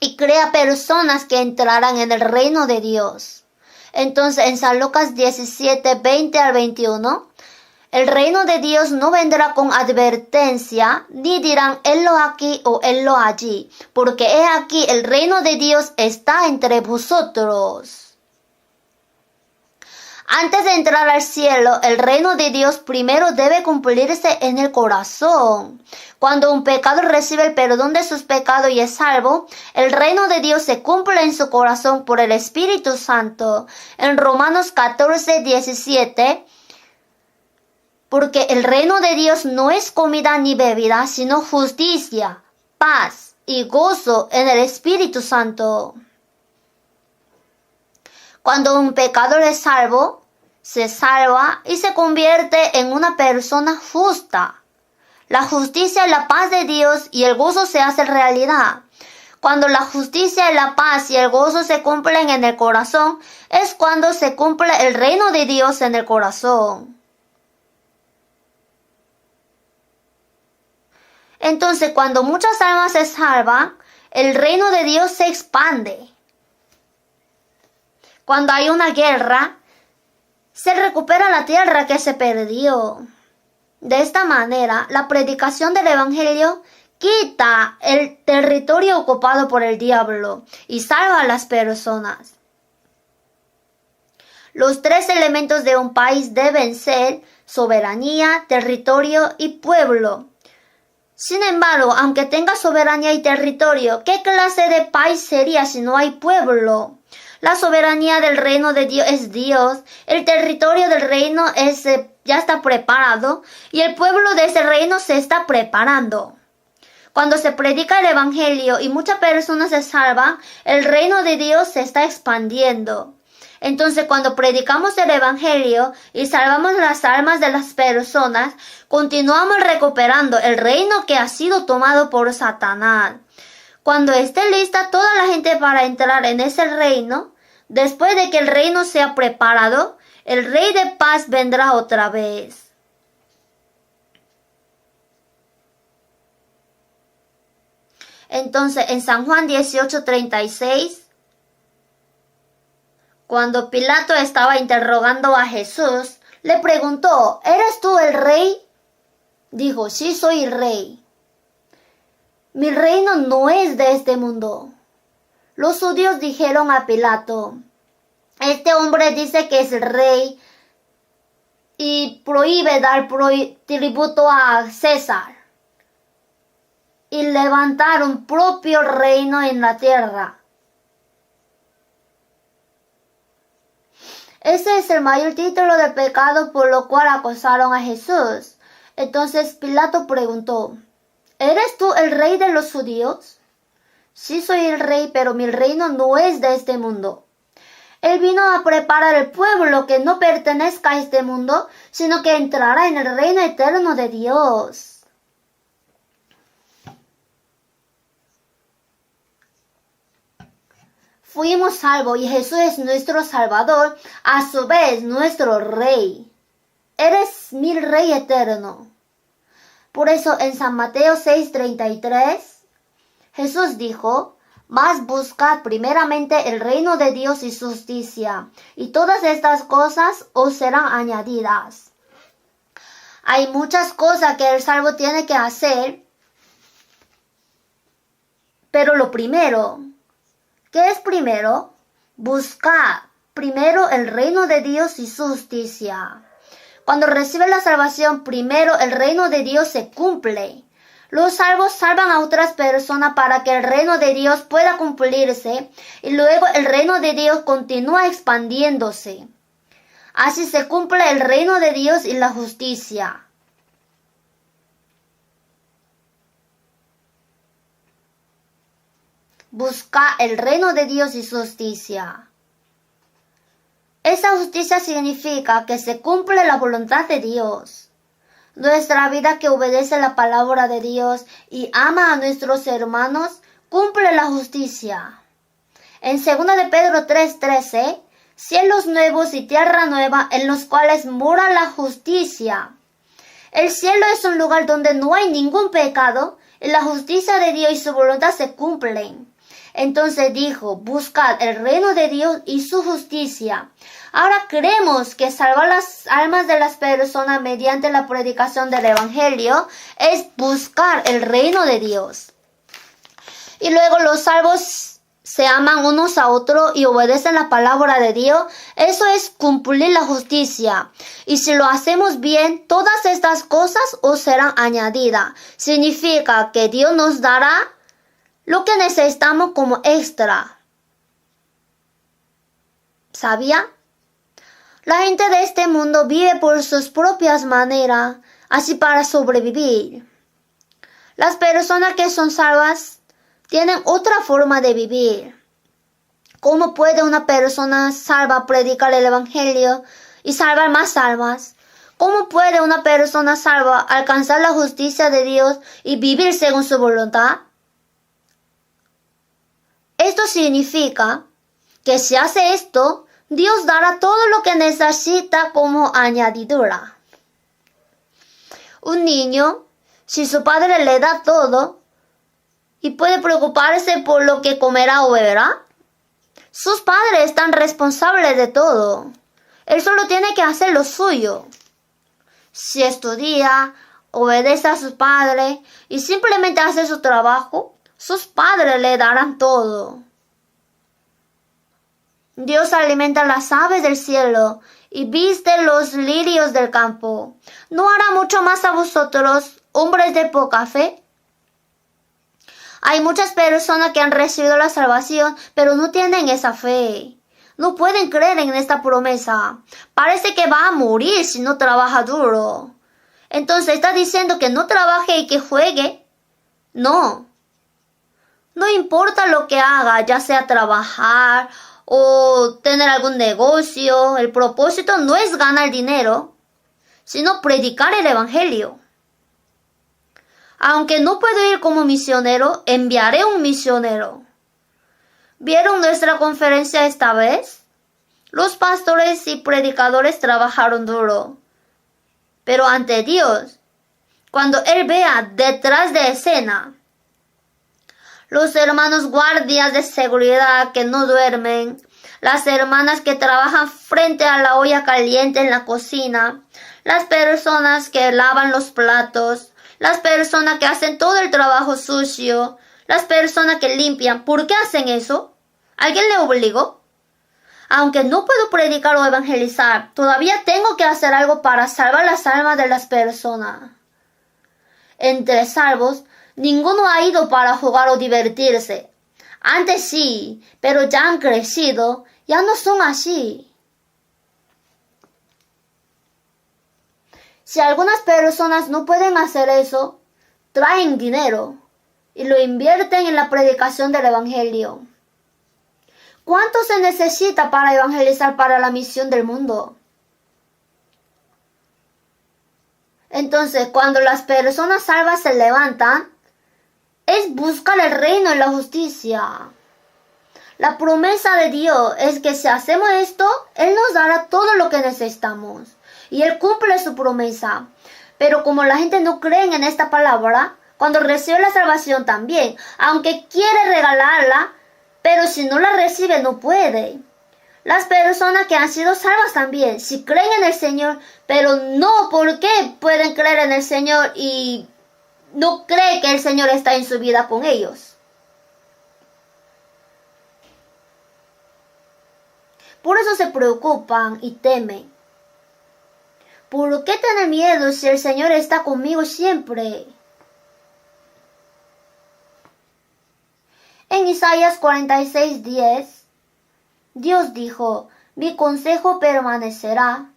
y crea personas que entrarán en el reino de Dios. Entonces, en San Lucas 17:20-21, el reino de Dios no vendrá con advertencia, ni dirán, helo aquí o helo allí, porque he aquí el reino de Dios está entre vosotros. Antes de entrar al cielo, el reino de Dios primero debe cumplirse en el corazón. Cuando un pecador recibe el perdón de sus pecados y es salvo, el reino de Dios se cumple en su corazón por el Espíritu Santo. En Romanos 14:17, porque el reino de Dios no es comida ni bebida, sino justicia, paz y gozo en el Espíritu Santo. Cuando un pecador es salvo, se salva y se convierte en una persona justa. La justicia y la paz de Dios y el gozo se hacen realidad. Cuando la justicia y la paz y el gozo se cumplen en el corazón, es cuando se cumple el reino de Dios en el corazón. Entonces, cuando muchas almas se salvan, el reino de Dios se expande. Cuando hay una guerra, se recupera la tierra que se perdió. De esta manera, la predicación del Evangelio quita el territorio ocupado por el diablo y salva a las personas. Los tres elementos de un país deben ser soberanía, territorio y pueblo. Sin embargo, aunque tenga soberanía y territorio, ¿qué clase de país sería si no hay pueblo? La soberanía del reino de Dios es Dios, el territorio del reino ya está preparado y el pueblo de ese reino se está preparando. Cuando se predica el Evangelio y muchas personas se salvan, el reino de Dios se está expandiendo. Entonces, cuando predicamos el Evangelio y salvamos las almas de las personas, continuamos recuperando el reino que ha sido tomado por Satanás. Cuando esté lista toda la gente para entrar en ese reino, después de que el reino sea preparado, el Rey de Paz vendrá otra vez. Entonces, en San Juan 18:36, cuando Pilato estaba interrogando a Jesús, le preguntó, ¿eres tú el rey? Dijo, sí, soy el rey. Mi reino no es de este mundo. Los judíos dijeron a Pilato, este hombre dice que es el rey y prohíbe dar tributo a César y levantar un propio reino en la tierra. Ese es el mayor título de pecado por lo cual acusaron a Jesús. Entonces Pilato preguntó, ¿eres tú el rey de los judíos? Sí, soy el rey, pero mi reino no es de este mundo. Él vino a preparar el pueblo que no pertenezca a este mundo, sino que entrará en el reino eterno de Dios. Fuimos salvos y Jesús es nuestro Salvador, a su vez nuestro Rey. Eres mi Rey eterno. Por eso en San Mateo 6:33, Jesús dijo, mas buscad primeramente el reino de Dios y su justicia, y todas estas cosas os serán añadidas. Hay muchas cosas que el salvo tiene que hacer, pero lo primero, ¿qué es primero? Buscar primero el reino de Dios y su justicia. Cuando recibe la salvación, primero el reino de Dios se cumple. Los salvos salvan a otras personas para que el reino de Dios pueda cumplirse y luego el reino de Dios continúa expandiéndose. Así se cumple el reino de Dios y la justicia. Busca el reino de Dios y su justicia. Esa justicia significa que se cumple la voluntad de Dios. Nuestra vida que obedece la palabra de Dios y ama a nuestros hermanos, cumple la justicia. En 2 de Pedro 3:13, cielos nuevos y tierra nueva en los cuales mora la justicia. El cielo es un lugar donde no hay ningún pecado y la justicia de Dios y su voluntad se cumplen. Entonces dijo, buscad el reino de Dios y su justicia. Ahora creemos que salvar las almas de las personas mediante la predicación del Evangelio es buscar el reino de Dios. Y luego los salvos se aman unos a otros y obedecen la palabra de Dios. Eso es cumplir la justicia. Y si lo hacemos bien, todas estas cosas os serán añadidas. Significa que Dios nos dará lo que necesitamos como extra. ¿Sabía? La gente de este mundo vive por sus propias maneras, así para sobrevivir. Las personas que son salvas tienen otra forma de vivir. ¿Cómo puede una persona salva predicar el Evangelio y salvar más almas? ¿Cómo puede una persona salva alcanzar la justicia de Dios y vivir según su voluntad? Esto significa que si hace esto, Dios dará todo lo que necesita como añadidura. Un niño, si su padre le da todo y puede preocuparse por lo que comerá o beberá, sus padres están responsables de todo. Él solo tiene que hacer lo suyo. Si estudia, obedece a sus padres y simplemente hace su trabajo, sus padres le darán todo. Dios alimenta las aves del cielo y viste los lirios del campo. ¿No hará mucho más a vosotros, hombres de poca fe? Hay muchas personas que han recibido la salvación, pero no tienen esa fe. No pueden creer en esta promesa. Parece que va a morir si no trabaja duro. Entonces está diciendo que no trabaje y que juegue. No. No importa lo que haga, ya sea trabajar o tener algún negocio. El propósito no es ganar dinero, sino predicar el evangelio. Aunque no puedo ir como misionero, enviaré un misionero. ¿Vieron nuestra conferencia esta vez? Los pastores y predicadores trabajaron duro. Pero ante Dios, cuando Él vea detrás de escena, los hermanos guardias de seguridad que no duermen, las hermanas que trabajan frente a la olla caliente en la cocina, las personas que lavan los platos, las personas que hacen todo el trabajo sucio, las personas que limpian, ¿por qué hacen eso? ¿Alguien le obligó? Aunque no puedo predicar o evangelizar, todavía tengo que hacer algo para salvar las almas de las personas. Entre salvos, ninguno ha ido para jugar o divertirse. Antes sí, pero ya han crecido, ya no son así. Si algunas personas no pueden hacer eso, traen dinero y lo invierten en la predicación del evangelio. ¿Cuánto se necesita para evangelizar para la misión del mundo? Entonces, cuando las personas salvas se levantan, es buscar el reino y la justicia. La promesa de Dios es que si hacemos esto, Él nos dará todo lo que necesitamos. Y Él cumple su promesa. Pero como la gente no cree en esta palabra, cuando recibe la salvación también, aunque quiere regalarla, pero si no la recibe no puede. Las personas que han sido salvas también, si creen en el Señor, pero no, ¿por qué pueden creer en el Señor y no creen que el Señor está en su vida con ellos? Por eso se preocupan y temen. ¿Por qué tener miedo si el Señor está conmigo siempre? En Isaías 46:10, Dios dijo, mi consejo permanecerá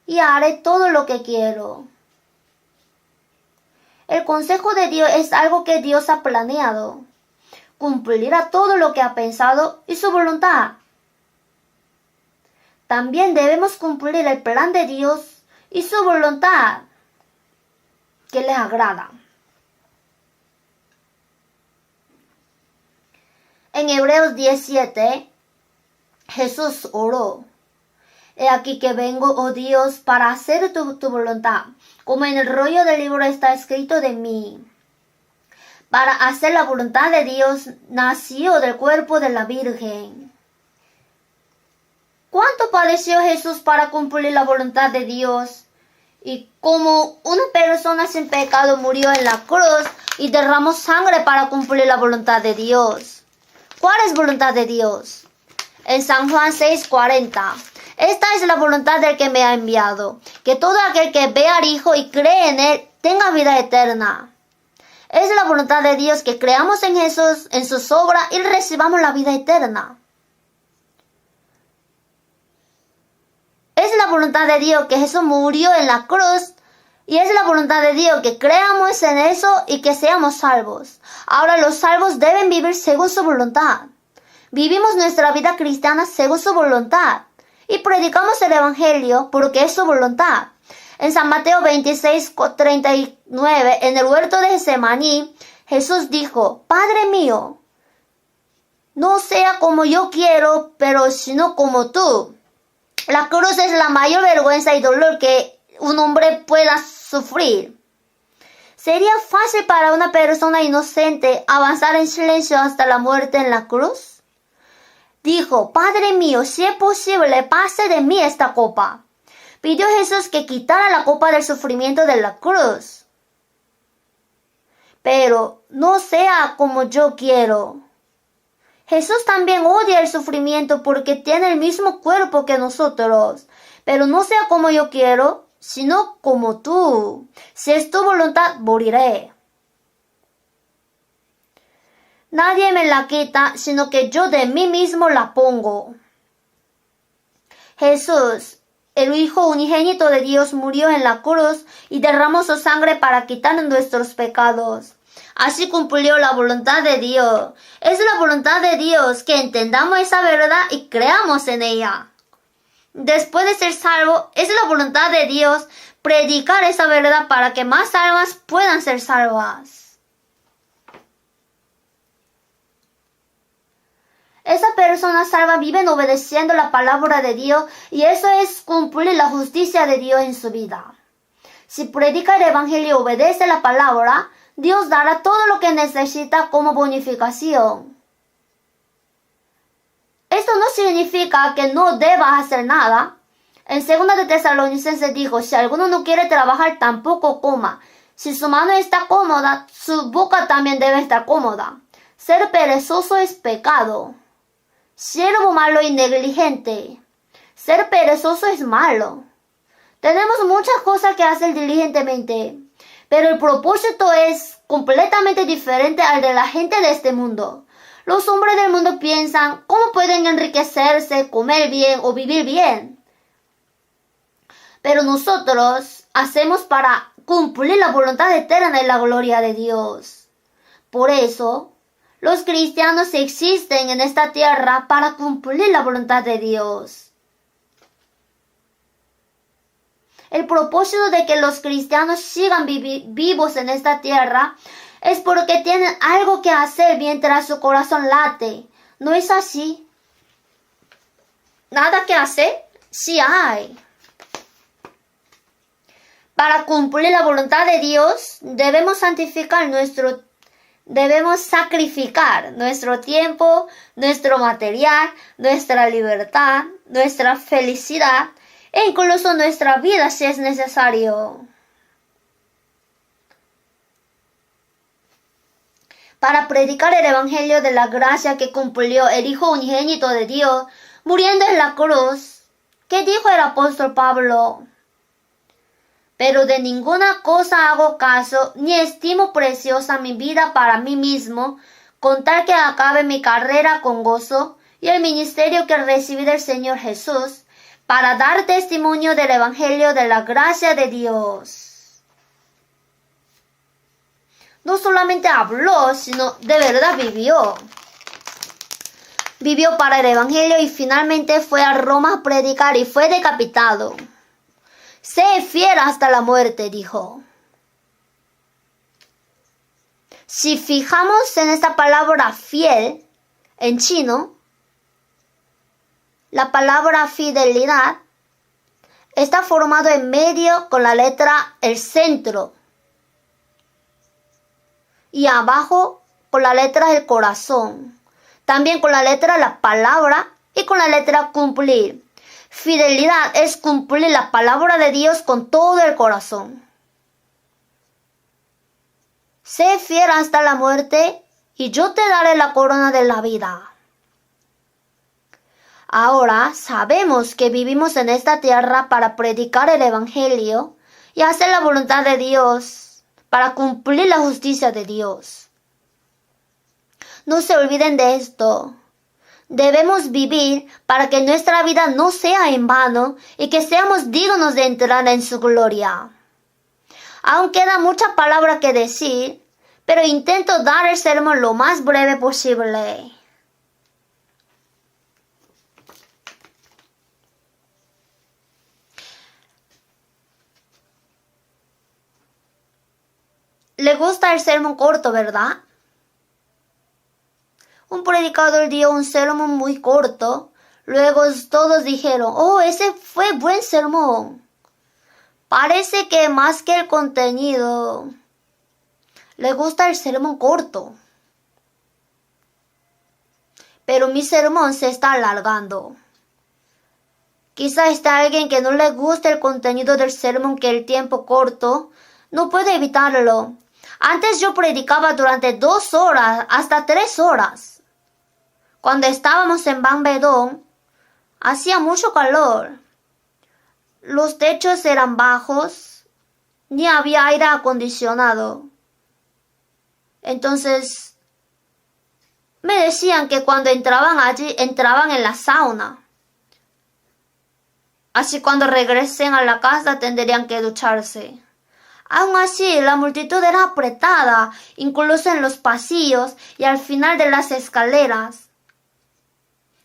y haré todo lo que quiero. El consejo de Dios es algo que Dios ha planeado. Cumplirá todo lo que ha pensado y su voluntad. También debemos cumplir el plan de Dios y su voluntad que les agrada. En Hebreos 17, Jesús oró. He aquí que vengo, oh Dios, para hacer tu voluntad, como en el rollo del libro está escrito de mí. Para hacer la voluntad de Dios nació del cuerpo de la Virgen. ¿Cuánto padeció Jesús para cumplir la voluntad de Dios? Y como una persona sin pecado murió en la cruz y derramó sangre para cumplir la voluntad de Dios. ¿Cuál es voluntad de Dios? En San Juan 6:40. Esta es la voluntad del que me ha enviado, que todo aquel que vea al Hijo y cree en Él tenga vida eterna. Es la voluntad de Dios que creamos en Jesús, en sus obras y recibamos la vida eterna. Es la voluntad de Dios que Jesús murió en la cruz y es la voluntad de Dios que creamos en eso y que seamos salvos. Ahora los salvos deben vivir según su voluntad. Vivimos nuestra vida cristiana según su voluntad y predicamos el evangelio porque es su voluntad. En San Mateo 26:39, en el huerto de Getsemaní, Jesús dijo, Padre mío, no sea como yo quiero, pero sino como tú. La cruz es la mayor vergüenza y dolor que un hombre pueda sufrir. ¿Sería fácil para una persona inocente avanzar en silencio hasta la muerte en la cruz? Dijo, Padre mío, si es posible, pase de mí esta copa. Pidió Jesús que quitara la copa del sufrimiento de la cruz. Pero no sea como yo quiero. Jesús también odia el sufrimiento porque tiene el mismo cuerpo que nosotros. Pero no sea como yo quiero, sino como tú. Si es tu voluntad, moriré. Nadie me la quita, sino que yo de mí mismo la pongo. Jesús, el Hijo unigénito de Dios, murió en la cruz y derramó su sangre para quitar nuestros pecados. Así cumplió la voluntad de Dios. Es la voluntad de Dios que entendamos esa verdad y creamos en ella. Después de ser salvo, es la voluntad de Dios predicar esa verdad para que más almas puedan ser salvas. Esa persona salva vive obedeciendo la palabra de Dios y eso es cumplir la justicia de Dios en su vida. Si predica el evangelio y obedece la palabra, Dios dará todo lo que necesita como bonificación. Esto no significa que no debas hacer nada. En 2 de Tesalonicenses dijo, si alguno no quiere trabajar, tampoco coma. Si su mano está cómoda, su boca también debe estar cómoda. Ser perezoso es pecado. Siervo malo y negligente. Ser perezoso es malo. Tenemos muchas cosas que hacer diligentemente, pero el propósito es completamente diferente al de la gente de este mundo. Los hombres del mundo piensan cómo pueden enriquecerse, comer bien o vivir bien. Pero nosotros hacemos para cumplir la voluntad eterna y la gloria de Dios. Por eso, los cristianos existen en esta tierra para cumplir la voluntad de Dios. El propósito de que los cristianos sigan vivos en esta tierra es porque tienen algo que hacer mientras su corazón late. ¿No es así? ¿Nada que hacer? Sí hay. Para cumplir la voluntad de Dios, debemos sacrificar nuestro tiempo, nuestro material, nuestra libertad, nuestra felicidad e incluso nuestra vida si es necesario. Para predicar el evangelio de la gracia que cumplió el Hijo unigénito de Dios, muriendo en la cruz. ¿Qué dijo el apóstol Pablo? Pero de ninguna cosa hago caso, ni estimo preciosa mi vida para mí mismo, con tal que acabe mi carrera con gozo y el ministerio que recibí del Señor Jesús, para dar testimonio del evangelio de la gracia de Dios. No solamente habló, sino de verdad vivió. Vivió para el evangelio y finalmente fue a Roma a predicar y fue decapitado. Sé fiel hasta la muerte, dijo. Si fijamos en esta palabra fiel, en chino, la palabra fidelidad está formado en medio con la letra el centro y abajo con la letra el corazón, también con la letra la palabra y con la letra cumplir. Fidelidad es cumplir la palabra de Dios con todo el corazón. Sé fiel hasta la muerte y yo te daré la corona de la vida. Ahora sabemos que vivimos en esta tierra para predicar el evangelio y hacer la voluntad de Dios, para cumplir la justicia de Dios. No se olviden de esto. Debemos vivir para que nuestra vida no sea en vano y que seamos dignos de entrar en su gloria. Aún queda mucha palabra que decir, pero intento dar el sermón lo más breve posible. ¿Le gusta el sermón corto, verdad? Un predicador dio un sermón muy corto. Luego todos dijeron, oh, ese fue buen sermón. Parece que más que el contenido, le gusta el sermón corto. Pero mi sermón se está alargando. Quizá está alguien que no le guste el contenido del sermón, que el tiempo corto no puede evitarlo. Antes yo predicaba durante 2 horas, hasta 3 horas. Cuando estábamos en Bambedón, hacía mucho calor. Los techos eran bajos, ni había aire acondicionado. Entonces, me decían que cuando entraban allí, entraban en la sauna. Así cuando regresen a la casa tendrían que ducharse. Aún así, la multitud era apretada, incluso en los pasillos y al final de las escaleras.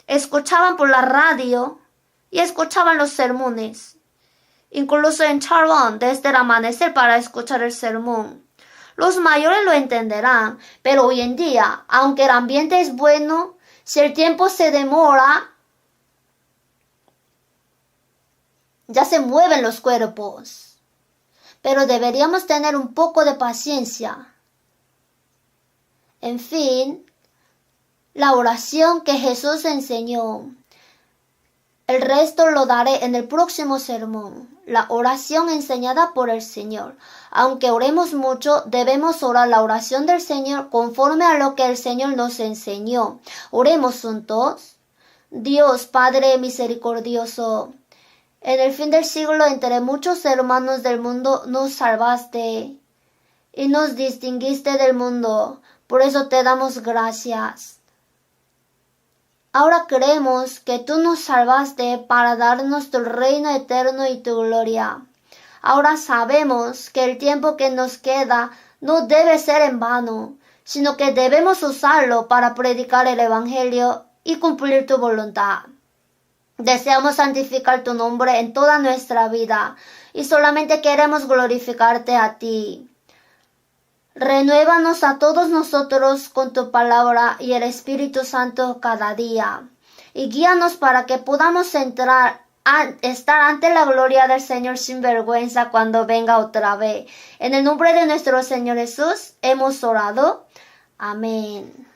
Escuchaban por la radio y escuchaban los sermones. Incluso en Charlon, desde el amanecer para escuchar el sermón. Los mayores lo entenderán, pero hoy en día, aunque el ambiente es bueno, si el tiempo se demora, ya se mueven los cuerpos. Pero deberíamos tener un poco de paciencia. En fin, la oración que Jesús enseñó. El resto lo daré en el próximo sermón. La oración enseñada por el Señor. Aunque oremos mucho, debemos orar la oración del Señor conforme a lo que el Señor nos enseñó. Oremos juntos. Dios, Padre misericordioso, en el fin del siglo, entre muchos hermanos del mundo, nos salvaste y nos distinguiste del mundo. Por eso te damos gracias. Ahora creemos que tú nos salvaste para darnos tu reino eterno y tu gloria. Ahora sabemos que el tiempo que nos queda no debe ser en vano, sino que debemos usarlo para predicar el Evangelio y cumplir tu voluntad. Deseamos santificar tu nombre en toda nuestra vida y solamente queremos glorificarte a ti. Renuévanos a todos nosotros con tu palabra y el Espíritu Santo cada día. Y guíanos para que podamos estar ante la gloria del Señor sin vergüenza cuando venga otra vez. En el nombre de nuestro Señor Jesús hemos orado. Amén.